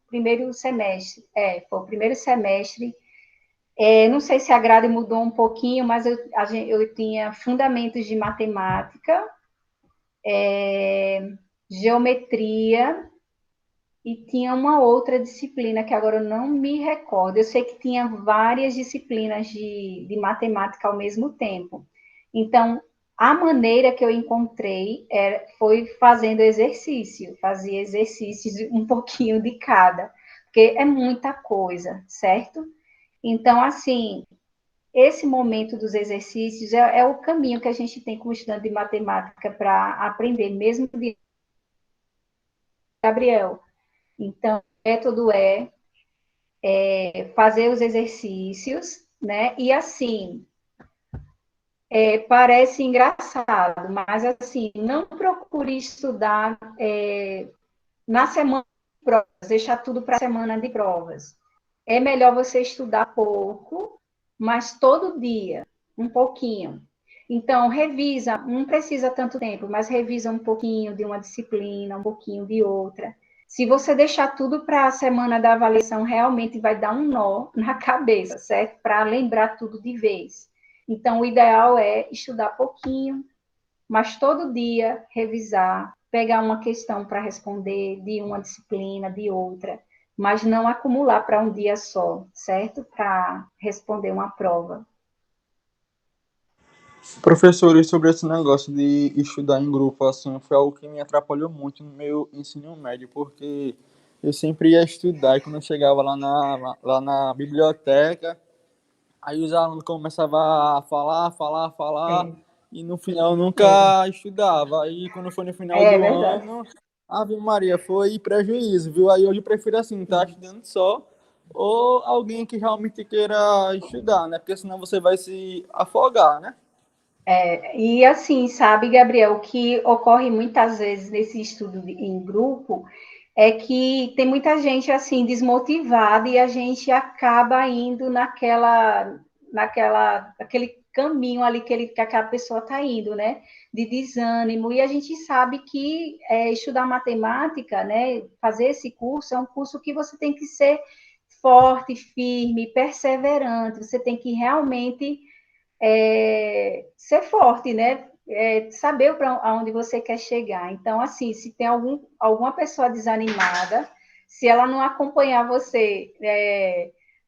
semestre, foi o primeiro semestre, não sei se a grade mudou um pouquinho, mas eu tinha fundamentos de matemática, geometria, e tinha uma outra disciplina que agora eu não me recordo. Eu sei que tinha várias disciplinas de matemática ao mesmo tempo. Então, a maneira que eu encontrei foi fazendo exercício, fazia exercícios um pouquinho de cada, porque é muita coisa, certo? Então, assim, esse momento dos exercícios é o caminho que a gente tem como estudante de matemática para aprender, mesmo de Gabriel. Então, o método fazer os exercícios, né? E assim, parece engraçado, mas assim, não procure estudar na semana de provas, deixar tudo para a semana de provas. É melhor você estudar pouco, mas todo dia, um pouquinho. Então, revisa, não precisa tanto tempo, mas revisa um pouquinho de uma disciplina, um pouquinho de outra. Se você deixar tudo para a semana da avaliação, realmente vai dar um nó na cabeça, certo? Para lembrar tudo de vez. Então, o ideal é estudar pouquinho, mas todo dia revisar, pegar uma questão para responder de uma disciplina, de outra, mas não acumular para um dia só, certo? Para responder uma prova. Professores, sobre esse negócio de estudar em grupo, assim, foi algo que me atrapalhou muito no meu ensino médio, porque eu sempre ia estudar e quando eu chegava lá na biblioteca, aí os alunos começavam a falar, e no final eu nunca estudava. Aí quando foi no final É do verdade. ano, Ave Maria, foi prejuízo, viu? Aí hoje eu prefiro assim, estar estudando só, ou alguém que realmente queira estudar, né? Porque senão você vai se afogar, né? E assim, sabe, Gabriel, o que ocorre muitas vezes nesse estudo em grupo é que tem muita gente assim desmotivada e a gente acaba indo aquele caminho ali que aquela pessoa está indo, né? De desânimo. E a gente sabe que estudar matemática, né? Fazer esse curso é um curso que você tem que ser forte, firme, perseverante. Você tem que realmente ser forte, né? Saber para onde você quer chegar. Então, assim, se tem alguma pessoa desanimada, se ela não acompanhar você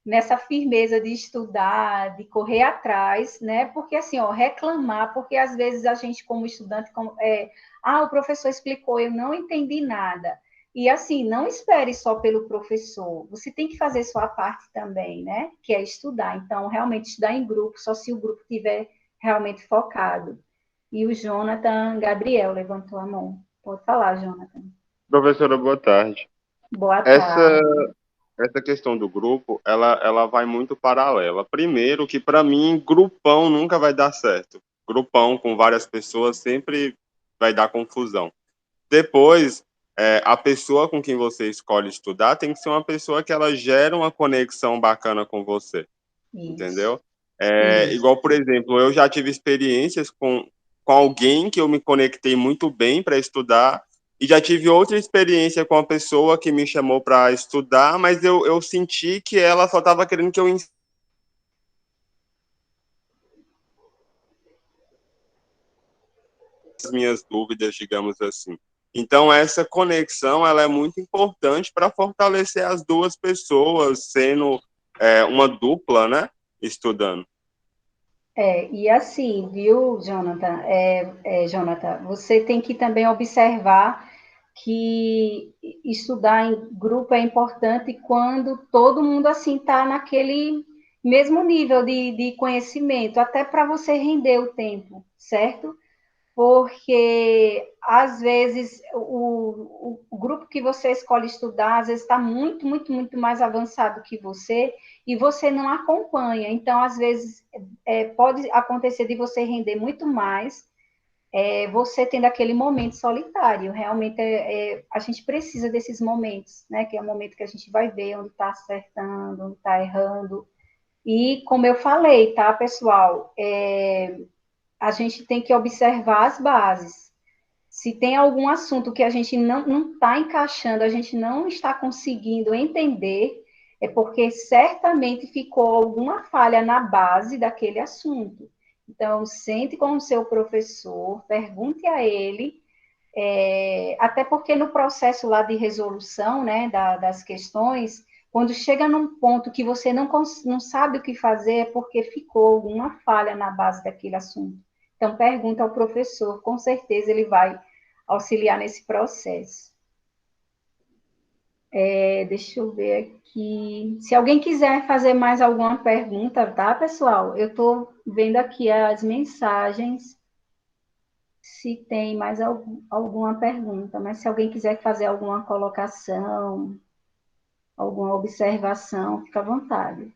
nessa firmeza de estudar, de correr atrás, né? Porque assim, ó, reclamar, porque às vezes a gente, como estudante, o professor explicou, eu não entendi nada. E assim, não espere só pelo professor, você tem que fazer sua parte também, né? Que é estudar. Então, realmente estudar em grupo, só se o grupo tiver realmente focado. E o Jonathan Gabriel levantou a mão. Pode falar, Jonathan. Professora, boa tarde. Boa Essa, tarde. essa questão do grupo, ela vai muito paralela. Primeiro, que para mim, grupão nunca vai dar certo. Grupão com várias pessoas sempre vai dar confusão. Depois, a pessoa com quem você escolhe estudar tem que ser uma pessoa que ela gera uma conexão bacana com você, Isso, entendeu? isso. Igual, por exemplo, eu já tive experiências com alguém que eu me conectei muito bem para estudar, e já tive outra experiência com uma pessoa que me chamou para estudar, mas eu senti que ela só estava querendo que eu as minhas dúvidas, digamos assim. Então, essa conexão ela é muito importante para fortalecer as duas pessoas, sendo uma dupla, né? Estudando. E assim, viu, Jonathan? Jonathan, você tem que também observar que estudar em grupo é importante quando todo mundo assim está naquele mesmo nível de conhecimento, até para você render o tempo, certo? Porque às vezes o grupo que você escolhe estudar, às vezes está muito, muito, muito mais avançado que você e você não acompanha. Então, às vezes, pode acontecer de você render muito mais você tendo aquele momento solitário. Realmente, a gente precisa desses momentos, né? Que é o momento que a gente vai ver onde está acertando, onde está errando. E, como eu falei, tá, pessoal? A gente tem que observar as bases. Se tem algum assunto que a gente não está encaixando, a gente não está conseguindo entender, é porque certamente ficou alguma falha na base daquele assunto. Então, sente com o seu professor, pergunte a ele, até porque no processo lá de resolução, né, das questões, quando chega num ponto que você não sabe o que fazer, é porque ficou alguma falha na base daquele assunto. Então, pergunta ao professor, com certeza ele vai auxiliar nesse processo. Deixa eu ver aqui. Se alguém quiser fazer mais alguma pergunta, tá, pessoal? Eu estou vendo aqui as mensagens, se tem mais alguma pergunta, mas se alguém quiser fazer alguma colocação, alguma observação, fica à vontade.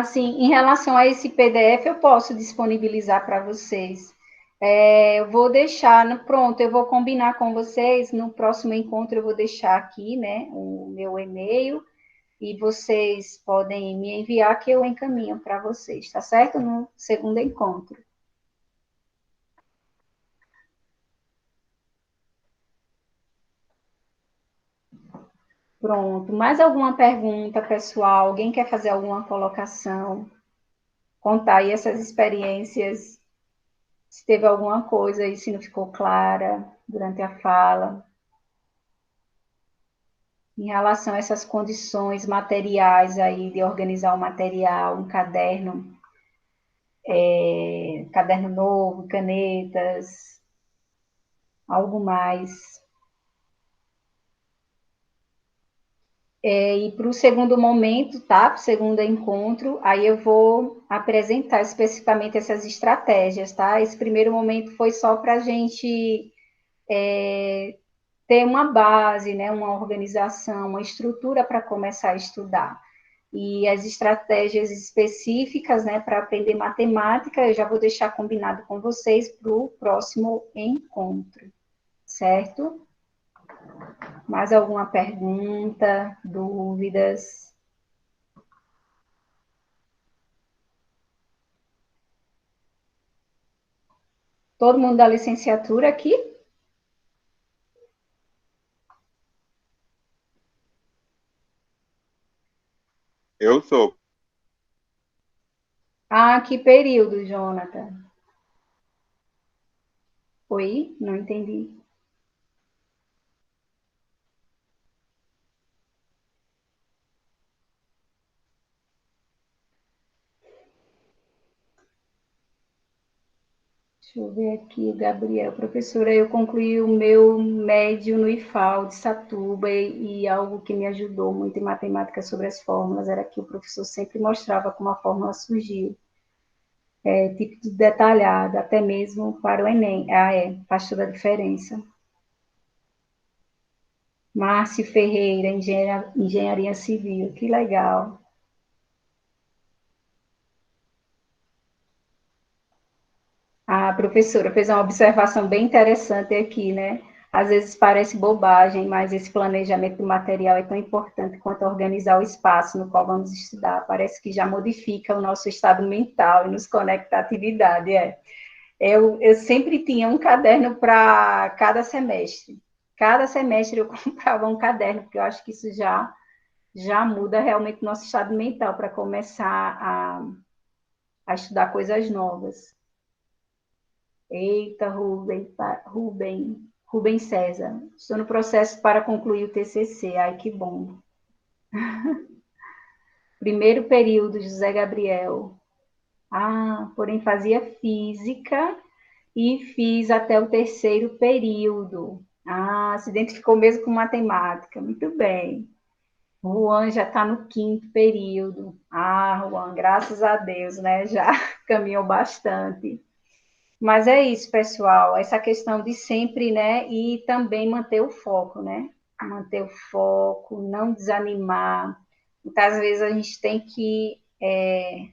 Sim, em relação a esse PDF, eu posso disponibilizar para vocês. Eu vou deixar, pronto, eu vou combinar com vocês, no próximo encontro eu vou deixar aqui, né, o meu e-mail, e vocês podem me enviar que eu encaminho para vocês, tá certo? No segundo encontro. Pronto. Mais alguma pergunta, pessoal? Alguém quer fazer alguma colocação? Contar aí essas experiências, se teve alguma coisa aí, se não ficou clara durante a fala. Em relação a essas condições materiais aí, de organizar o material, um caderno, caderno novo, canetas, algo mais. E para o segundo momento, tá? Para o segundo encontro, aí eu vou apresentar especificamente essas estratégias, tá? Esse primeiro momento foi só para a gente ter uma base, né? Uma organização, uma estrutura para começar a estudar. E as estratégias específicas, né, para aprender matemática, eu já vou deixar combinado com vocês para o próximo encontro, certo? Mais alguma pergunta, dúvidas? Todo mundo da licenciatura aqui? Eu sou. Que período, Jonathan? Oi? Não entendi. Deixa eu ver aqui, Gabriel. Professora, eu concluí o meu médio no IFAL de Satuba e algo que me ajudou muito em matemática sobre as fórmulas era que o professor sempre mostrava como a fórmula surgiu. Tipo detalhado, até mesmo para o Enem. Faz toda a diferença. Márcio Ferreira, Engenharia Civil, que legal. A professora fez uma observação bem interessante aqui, né? Às vezes parece bobagem, mas esse planejamento do material é tão importante quanto organizar o espaço no qual vamos estudar. Parece que já modifica o nosso estado mental e nos conecta à atividade. Eu sempre tinha um caderno para cada semestre. Cada semestre eu comprava um caderno, porque eu acho que isso já muda realmente o nosso estado mental para começar a estudar coisas novas. Eita, Rubem César. Estou no processo para concluir o TCC. Ai, que bom. Primeiro período, José Gabriel. Porém fazia física e fiz até o terceiro período. Se identificou mesmo com matemática. Muito bem. Juan já está no quinto período. Juan, graças a Deus, né? Já caminhou bastante. Mas é isso, pessoal, essa questão de sempre, né, e também manter o foco, né, manter o foco, não desanimar. Muitas vezes a gente tem que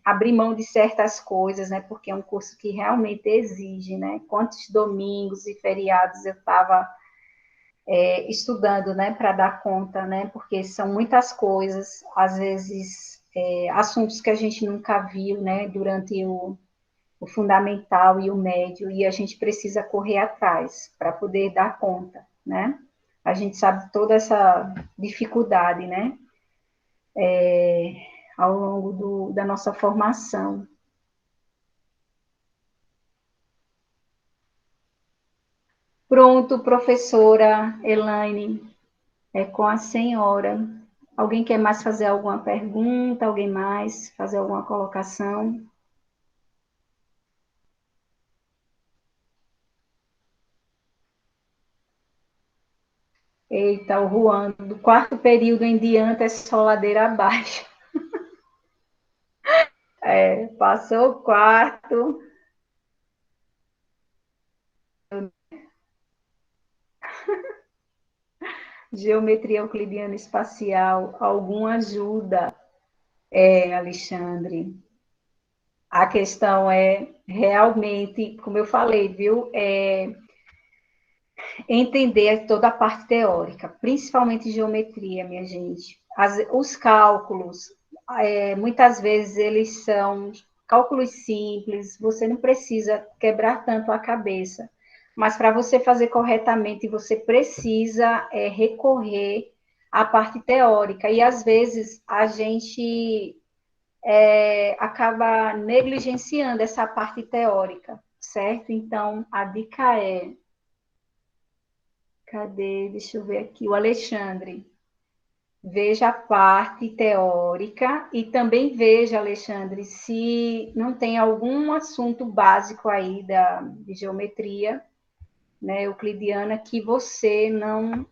abrir mão de certas coisas, né? Porque é um curso que realmente exige, né? Quantos domingos e feriados eu estava estudando, né? Para dar conta, né? Porque são muitas coisas, às vezes assuntos que a gente nunca viu, né? Durante o fundamental e o médio, e a gente precisa correr atrás para poder dar conta, né? A gente sabe toda essa dificuldade, né? Ao longo da nossa formação. Pronto, professora Elaine, é com a senhora. Alguém quer mais fazer alguma pergunta? Alguém mais fazer alguma colocação? Eita, o Juan, do quarto período em diante é só ladeira abaixo. Passou o quarto. Geometria euclidiana espacial, alguma ajuda? Alexandre. A questão é realmente, como eu falei, viu? Entender toda a parte teórica, principalmente geometria, minha gente. Os cálculos, muitas vezes eles são cálculos simples, você não precisa quebrar tanto a cabeça, mas para você fazer corretamente, você precisa recorrer à parte teórica, e às vezes a gente acaba negligenciando essa parte teórica, certo? Então, a dica é... Cadê? Deixa eu ver aqui. O Alexandre. Veja a parte teórica e também veja, Alexandre, se não tem algum assunto básico aí de geometria, né, euclidiana, que você não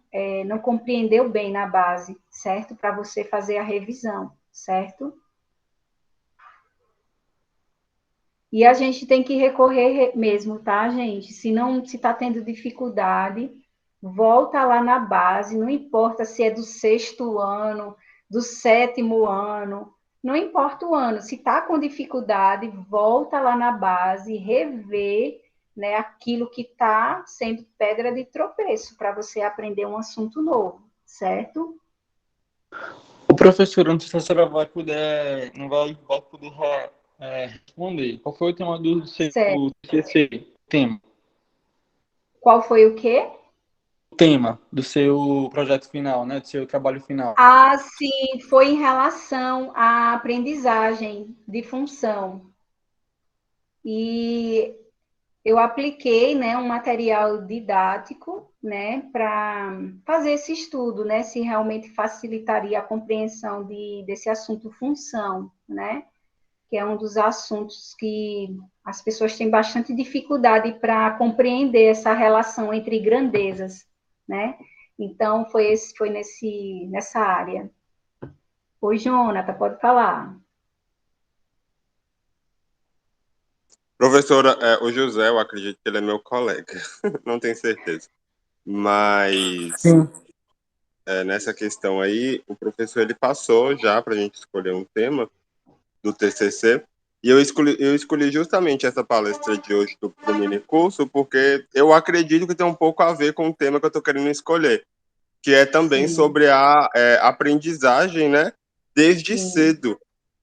compreendeu bem na base, certo? Para você fazer a revisão, certo? E a gente tem que recorrer mesmo, tá, gente? Se está tendo dificuldade, volta lá na base, não importa se é do 6º ano, do 7º ano, não importa o ano, se está com dificuldade, volta lá na base, rever, né, aquilo que está sendo pedra de tropeço, para você aprender um assunto novo, certo? O professor, não sei se a senhora vai poder, não vai poder responder. Qual foi o tema do seu Certo. TCC? Tema. Qual foi o quê? O tema do seu projeto final, né? Do seu trabalho final. Ah, sim, foi em relação à aprendizagem de função. E eu apliquei, né, um material didático, né, para fazer esse estudo, né, se realmente facilitaria a compreensão desse assunto função, né, que é um dos assuntos que as pessoas têm bastante dificuldade para compreender essa relação entre grandezas, né? Então, foi nessa área. Oi, Jonathan, pode falar. Professora, o José, eu acredito que ele é meu colega, não tenho certeza. Mas Sim. nessa questão aí, o professor ele passou já para a gente escolher um tema do TCC, e eu escolhi justamente essa palestra de hoje do mini curso, porque eu acredito que tem um pouco a ver com o tema que eu estou querendo escolher, que é também Sim, sobre a aprendizagem, né, desde sim, cedo,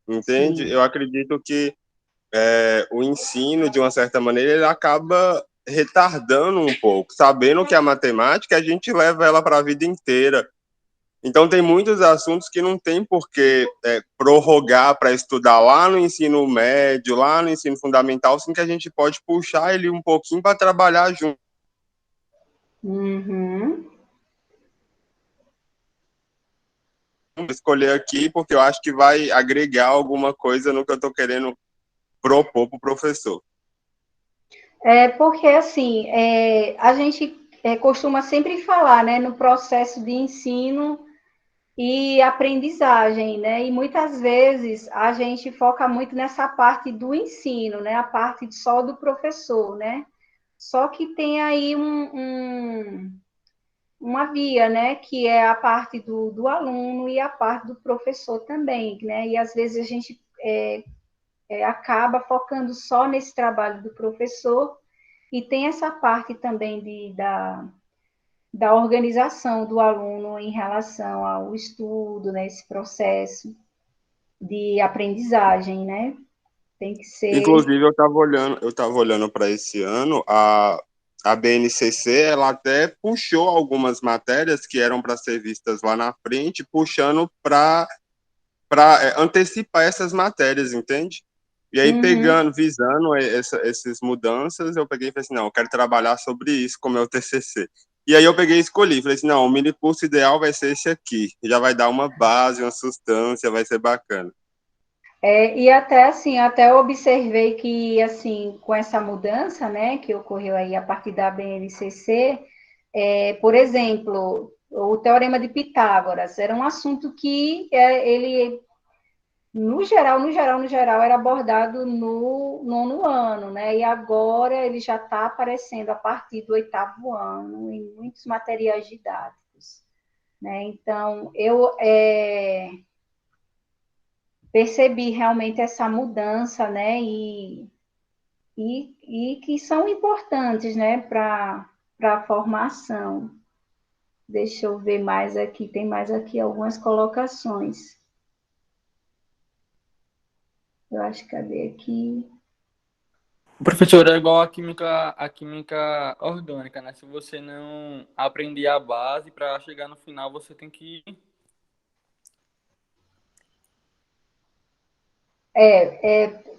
entende? sim. Eu acredito que o ensino, de uma certa maneira, ele acaba retardando um pouco. Sabendo que a matemática, a gente leva ela para a vida inteira. Então, tem muitos assuntos que não tem por que prorrogar para estudar lá no ensino médio, lá no ensino fundamental, sim, que a gente pode puxar ele um pouquinho para trabalhar junto. Uhum. Escolher aqui, porque eu acho que vai agregar alguma coisa no que eu estou querendo propor para o professor. Porque, assim, a gente costuma sempre falar, né, no processo de ensino e aprendizagem, né, e muitas vezes a gente foca muito nessa parte do ensino, né, a parte só do professor, né, só que tem aí uma via, né, que é a parte do aluno e a parte do professor também, né, e às vezes a gente acaba focando só nesse trabalho do professor, e tem essa parte também da organização do aluno em relação ao estudo, né, esse processo de aprendizagem, né? Tem que ser... Inclusive, eu tava olhando para esse ano, a BNCC, ela até puxou algumas matérias que eram para ser vistas lá na frente, puxando para antecipar essas matérias, entende? E aí, visando essas mudanças, eu peguei e falei assim, não, eu quero trabalhar sobre isso como meu TCC. E aí eu peguei e escolhi, falei assim, não, o mini curso ideal vai ser esse aqui, já vai dar uma base, uma substância, vai ser bacana. E até assim, até eu observei que, assim, com essa mudança, né, que ocorreu aí a partir da BNCC, por exemplo, o Teorema de Pitágoras era um assunto que ele, no geral, era abordado no 9º ano, né, e agora ele já está aparecendo a partir do 8º ano em muitos materiais didáticos, né, então, eu percebi realmente essa mudança, né, e que são importantes, né, para a formação. Deixa eu ver mais aqui, tem mais aqui algumas colocações. Eu acho que cadê aqui? Professor, é igual a química orgânica, né? Se você não aprender a base, para chegar no final, você tem que...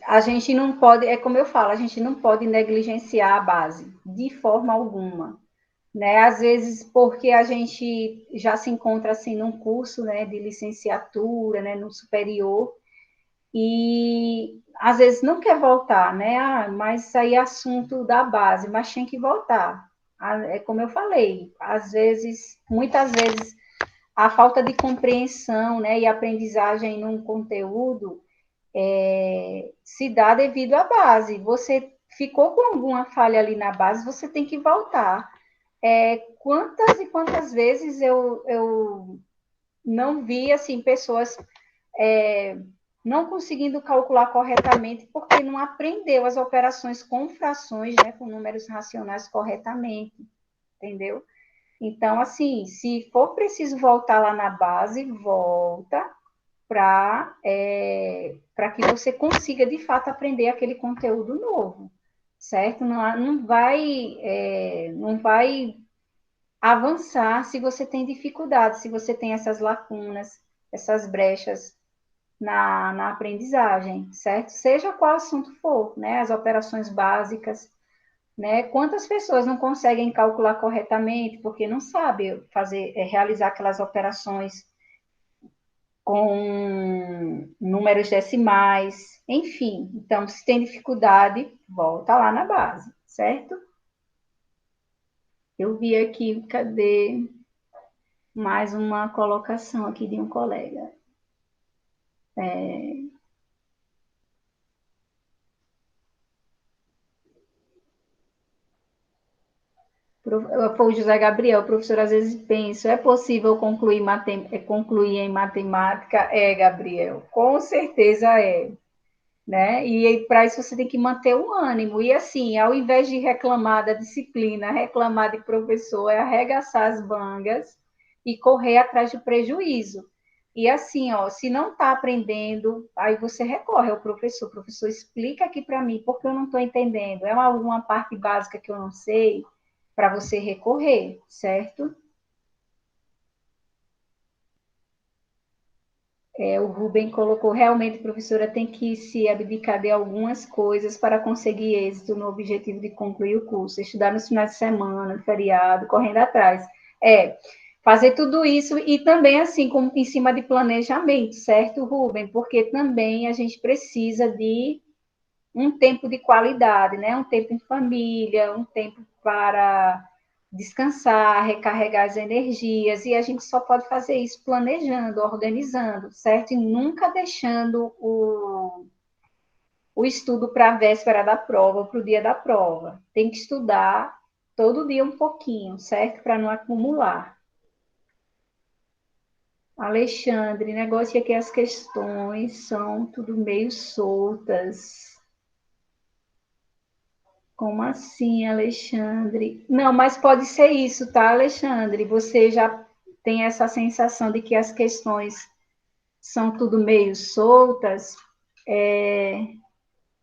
A gente não pode, como eu falo, a gente não pode negligenciar a base, de forma alguma, né? Às vezes, porque a gente já se encontra, assim, num curso, né, de licenciatura, né, no superior, e às vezes não quer voltar, né? Mas isso aí é assunto da base, mas tem que voltar. É como eu falei, às vezes, muitas vezes, a falta de compreensão, né, e aprendizagem num conteúdo se dá devido à base. Você ficou com alguma falha ali na base, você tem que voltar. Quantas e quantas vezes eu não vi, assim, pessoas não conseguindo calcular corretamente porque não aprendeu as operações com frações, né, com números racionais corretamente, entendeu? Então, assim, se for preciso voltar lá na base, volta para que você consiga, de fato, aprender aquele conteúdo novo, certo? Não vai avançar se você tem dificuldade, se você tem essas lacunas, essas brechas na aprendizagem, certo? Seja qual assunto for, né? As operações básicas, né? Quantas pessoas não conseguem calcular corretamente porque não sabem realizar aquelas operações com números decimais, enfim. Então, se tem dificuldade, volta lá na base, certo? Eu vi aqui, cadê mais uma colocação aqui de um colega? Foi o José Gabriel, professor, às vezes penso, é possível concluir em matemática? Gabriel, com certeza é, né? E para isso você tem que manter o ânimo. E assim, ao invés de reclamar da disciplina, reclamar de professor, é arregaçar as mangas e correr atrás de prejuízo. E assim, ó, se não está aprendendo, aí você recorre ao professor. Professor, explica aqui para mim, porque eu não estou entendendo. É alguma parte básica que eu não sei, para você recorrer, certo? O Rubem colocou, realmente, professora, tem que se abdicar de algumas coisas para conseguir êxito no objetivo de concluir o curso, estudar nos finais de semana, feriado, correndo atrás. Fazer tudo isso e também, assim, como em cima de planejamento, certo, Rubem? Porque também a gente precisa de um tempo de qualidade, né? Um tempo em família, um tempo para descansar, recarregar as energias, e a gente só pode fazer isso planejando, organizando, certo? E nunca deixando o estudo para a véspera da prova, para o dia da prova. Tem que estudar todo dia um pouquinho, certo? Para não acumular. Alexandre, negócio é que as questões são tudo meio soltas. Como assim, Alexandre? Não, mas pode ser isso, tá, Alexandre? Você já tem essa sensação de que as questões são tudo meio soltas,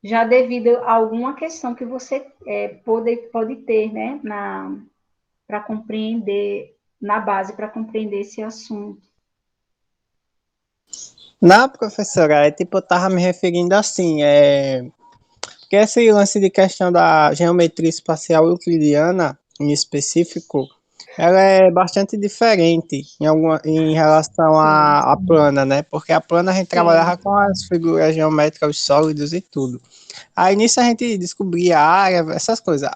já devido a alguma questão que você pode ter, né, para compreender, na base, para compreender esse assunto. Não, professora, tipo, eu tava me referindo assim, que esse lance de questão da geometria espacial euclidiana, em específico, ela é bastante diferente em relação à plana, né? Porque a plana a gente trabalhava com as figuras geométricas, os sólidos e tudo. Aí nisso a gente descobria a área, essas coisas.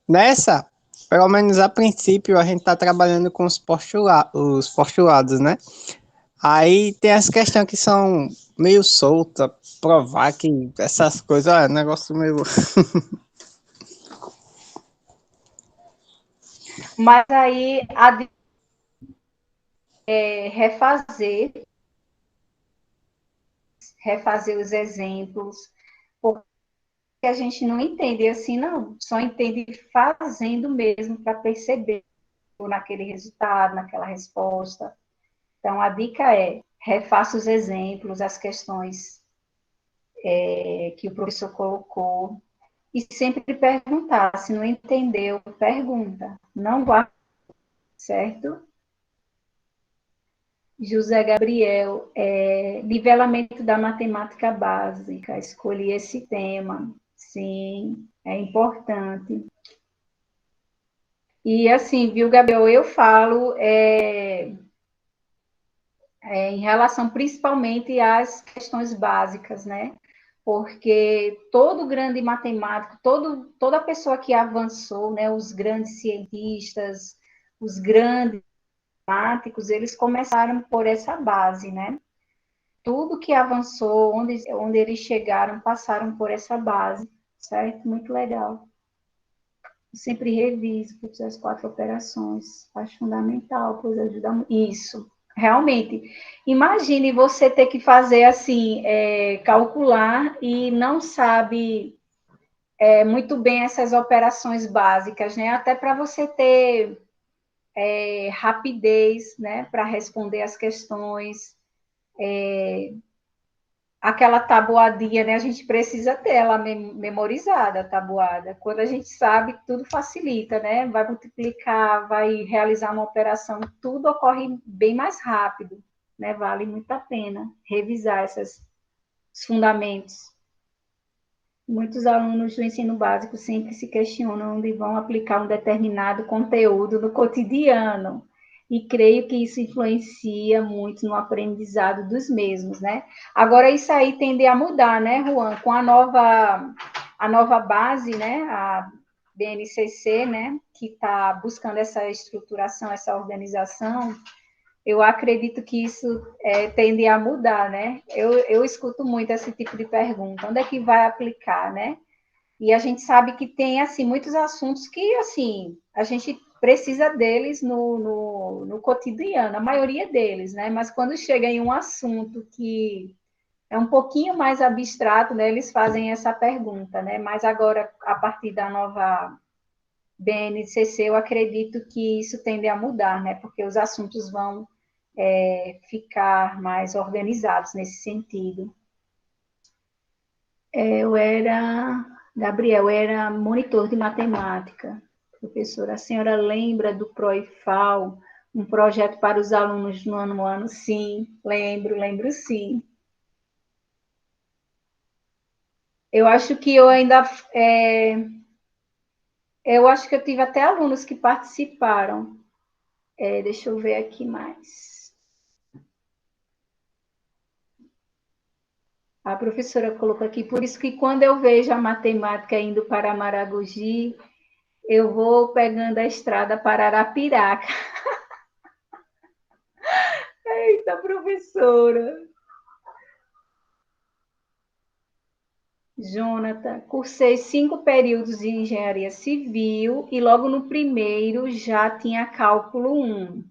Nessa, pelo menos a princípio, a gente tá trabalhando com os postulados, né? Aí tem as questões que são meio soltas, provar que essas coisas, é negócio meio. Mas aí, refazer os exemplos, porque a gente não entende assim, não, só entende fazendo mesmo para perceber naquele resultado, naquela resposta. Então, a dica é, refaça os exemplos, as questões que o professor colocou, e sempre perguntar, se não entendeu, pergunta, não guarda, certo? José Gabriel, nivelamento da matemática básica, escolhi esse tema, sim, é importante. E assim, viu, Gabriel, eu falo em relação principalmente às questões básicas, né? Porque todo grande matemático, toda pessoa que avançou, né, os grandes cientistas, os grandes matemáticos, eles começaram por essa base, né? Tudo que avançou, onde eles chegaram, passaram por essa base, certo? Muito legal. Eu sempre reviso as 4 operações, acho fundamental, pois ajuda muito. Isso, realmente. Imagine você ter que fazer assim, calcular e não sabe muito bem essas operações básicas, né? Até para você ter rapidez, né? Para responder as questões. Aquela tabuadinha, né? A gente precisa ter ela memorizada, a tabuada. Quando a gente sabe, tudo facilita, né? Vai multiplicar, vai realizar uma operação, tudo ocorre bem mais rápido, né? Vale muito a pena revisar esses fundamentos. Muitos alunos do ensino básico sempre se questionam onde vão aplicar um determinado conteúdo no cotidiano. E creio que isso influencia muito no aprendizado dos mesmos, né? Agora, isso aí tende a mudar, né, Juan? Com a nova base, né, a BNCC, né, que está buscando essa estruturação, essa organização, eu acredito que isso tende a mudar, né? Eu escuto muito esse tipo de pergunta, onde é que vai aplicar, né? E a gente sabe que tem, assim, muitos assuntos que, assim, a gente precisa deles no cotidiano, a maioria deles, né? Mas quando chega em um assunto que é um pouquinho mais abstrato, né? Eles fazem essa pergunta, né? Mas agora, a partir da nova BNCC, eu acredito que isso tende a mudar, né? Porque os assuntos vão ficar mais organizados nesse sentido. Gabriel, era monitor de matemática. Professora, a senhora lembra do PROIFAL, um projeto para os alunos no ano? Sim, lembro sim. Eu acho que eu acho que eu tive até alunos que participaram. Deixa eu ver aqui mais. A professora colocou aqui, por isso que quando eu vejo a matemática indo para Maragogi, eu vou pegando a estrada para Arapiraca. Eita, professora! Jonathan, cursei 5 períodos de engenharia civil e logo no primeiro já tinha cálculo 1.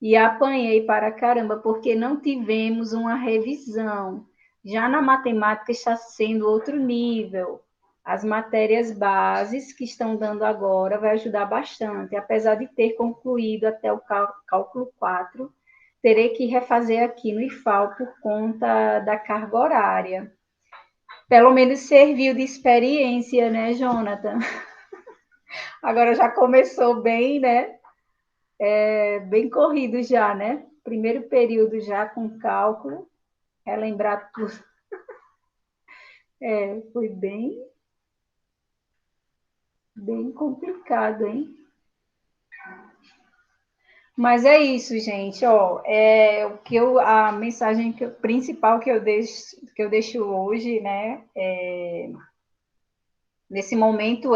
E apanhei para caramba, porque não tivemos uma revisão. Já na matemática está sendo outro nível. As matérias bases que estão dando agora vai ajudar bastante. Apesar de ter concluído até o cálculo 4, terei que refazer aqui no IFAL por conta da carga horária. Pelo menos serviu de experiência, né, Jonathan? Agora já começou bem, né? Bem corrido já, né? Primeiro período já com cálculo, relembrar tudo. Foi bem complicado, hein? Mas é isso, gente. Ó, a mensagem principal que eu deixo hoje, né? Nesse momento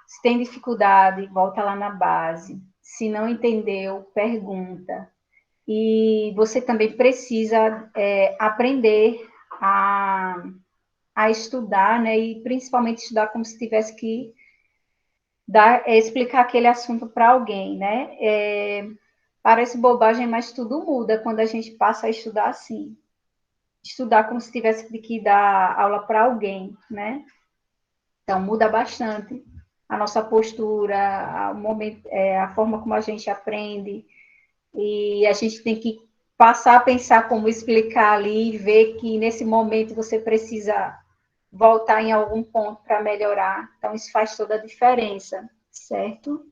se tem dificuldade, volta lá na base. Se não entendeu, pergunta. E você também precisa aprender a estudar, né? E principalmente estudar como se tivesse que explicar aquele assunto para alguém, né? Parece bobagem, mas tudo muda quando a gente passa a estudar assim. Estudar como se tivesse que dar aula para alguém, né? Então, muda bastante a nossa postura, a forma como a gente aprende, e a gente tem que passar a pensar como explicar ali e ver que nesse momento você precisa voltar em algum ponto para melhorar. Então, isso faz toda a diferença, certo?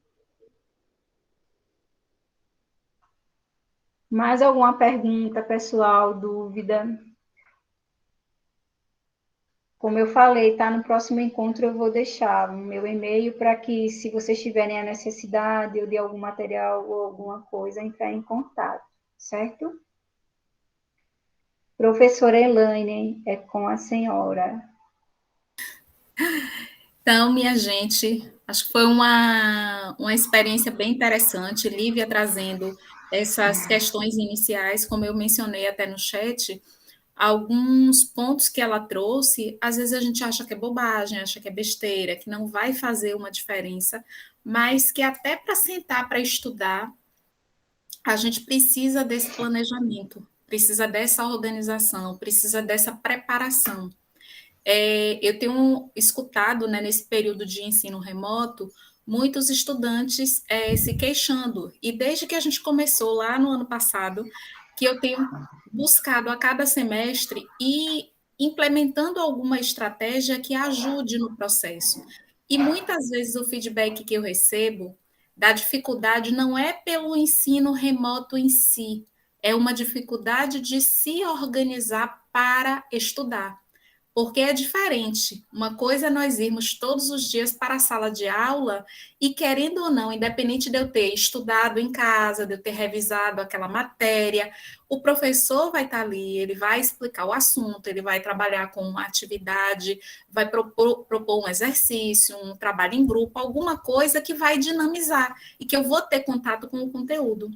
Mais alguma pergunta, pessoal, dúvida? Como eu falei, tá? No próximo encontro eu vou deixar o meu e-mail para que, se vocês tiverem a necessidade ou de algum material ou alguma coisa, entrar em contato, certo? Professora Elaine, é com a senhora. Então, minha gente, acho que foi uma experiência bem interessante, Lívia trazendo essas questões iniciais, como eu mencionei até no chat, alguns pontos que ela trouxe, às vezes a gente acha que é bobagem, acha que é besteira, que não vai fazer uma diferença, mas que até para sentar para estudar, a gente precisa desse planejamento, precisa dessa organização, precisa dessa preparação. Eu tenho escutado, né, nesse período de ensino remoto, muitos estudantes se queixando, e desde que a gente começou lá no ano passado, que eu tenho buscado a cada semestre e implementando alguma estratégia que ajude no processo. E muitas vezes o feedback que eu recebo da dificuldade não é pelo ensino remoto em si, é uma dificuldade de se organizar para estudar. Porque é diferente. Uma coisa é nós irmos todos os dias para a sala de aula e, querendo ou não, independente de eu ter estudado em casa, de eu ter revisado aquela matéria, o professor vai estar ali, ele vai explicar o assunto, ele vai trabalhar com uma atividade, vai propor um exercício, um trabalho em grupo, alguma coisa que vai dinamizar e que eu vou ter contato com o conteúdo.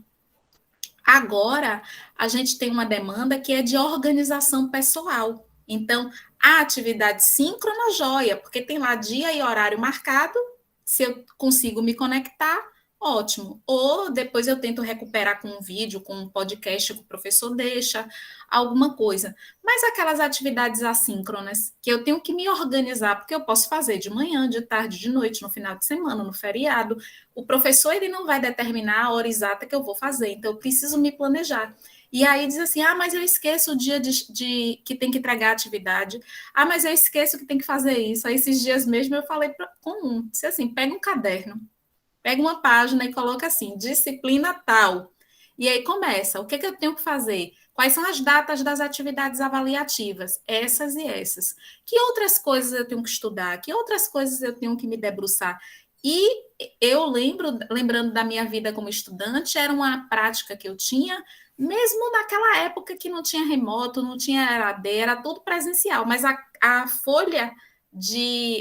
Agora, a gente tem uma demanda que é de organização pessoal. Então, a atividade síncrona, joia, porque tem lá dia e horário marcado, se eu consigo me conectar, ótimo. Ou depois eu tento recuperar com um vídeo, com um podcast que o professor deixa, alguma coisa. Mas aquelas atividades assíncronas, que eu tenho que me organizar, porque eu posso fazer de manhã, de tarde, de noite, no final de semana, no feriado, o professor ele não vai determinar a hora exata que eu vou fazer, então eu preciso me planejar. E aí diz assim, mas eu esqueço o dia que tem que entregar a atividade, mas eu esqueço que tem que fazer isso. Aí esses dias mesmo eu falei com disse assim, pega um caderno, pega uma página e coloca assim, disciplina tal. E aí começa, o que eu tenho que fazer? Quais são as datas das atividades avaliativas? Essas e essas. Que outras coisas eu tenho que estudar? Que outras coisas eu tenho que me debruçar? E eu lembrando da minha vida como estudante, era uma prática que eu tinha, mesmo naquela época que não tinha remoto, não tinha EAD, era tudo presencial, mas a folha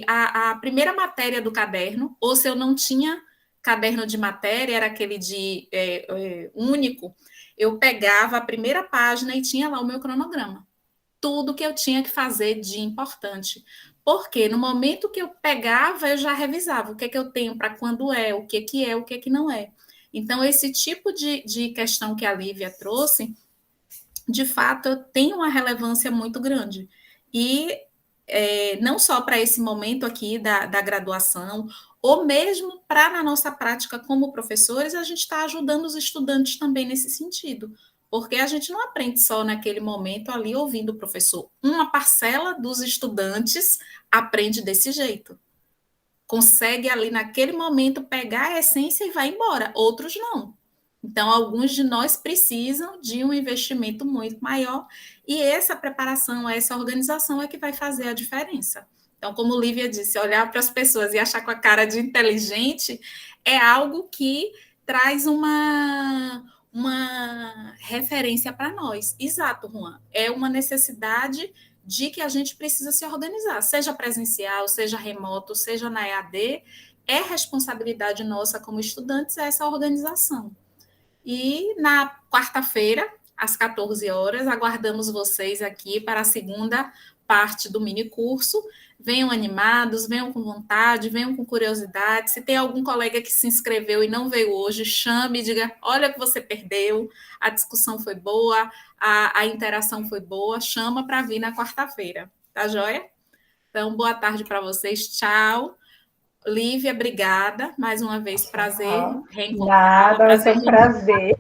a primeira matéria do caderno, ou se eu não tinha caderno de matéria, era aquele de único, eu pegava a primeira página e tinha lá o meu cronograma. Tudo que eu tinha que fazer de importante. Porque no momento que eu pegava, eu já revisava o que é que eu tenho para quando o que é que não é. Então, esse tipo de questão que a Lívia trouxe, de fato, tem uma relevância muito grande. E não só para esse momento aqui da graduação, ou mesmo para, na nossa prática como professores, a gente está ajudando os estudantes também nesse sentido. Porque a gente não aprende só naquele momento ali ouvindo o professor. Uma parcela dos estudantes aprende desse jeito. Consegue ali naquele momento pegar a essência e vai embora. Outros não. Então, alguns de nós precisam de um investimento muito maior e essa preparação, essa organização é que vai fazer a diferença. Então, como Lívia disse, olhar para as pessoas e achar com a cara de inteligente é algo que traz uma referência para nós. Exato, Juan. É uma necessidade de que a gente precisa se organizar, seja presencial, seja remoto, seja na EAD, é responsabilidade nossa como estudantes essa organização. E na quarta-feira, às 14 horas, aguardamos vocês aqui para a segunda parte do mini curso. Venham animados, venham com vontade, venham com curiosidade. Se tem algum colega que se inscreveu e não veio hoje, chame e diga, olha o que você perdeu, a discussão foi boa, a interação foi boa, chama para vir na quarta-feira, tá joia? Então, boa tarde para vocês, tchau. Lívia, obrigada, mais uma vez, prazer reencontrá-la. Nada, vai ser um prazer.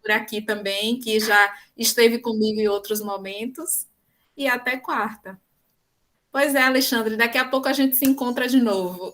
Por aqui também, que já esteve comigo em outros momentos, e até quarta. Pois é, Alexandre, daqui a pouco a gente se encontra de novo.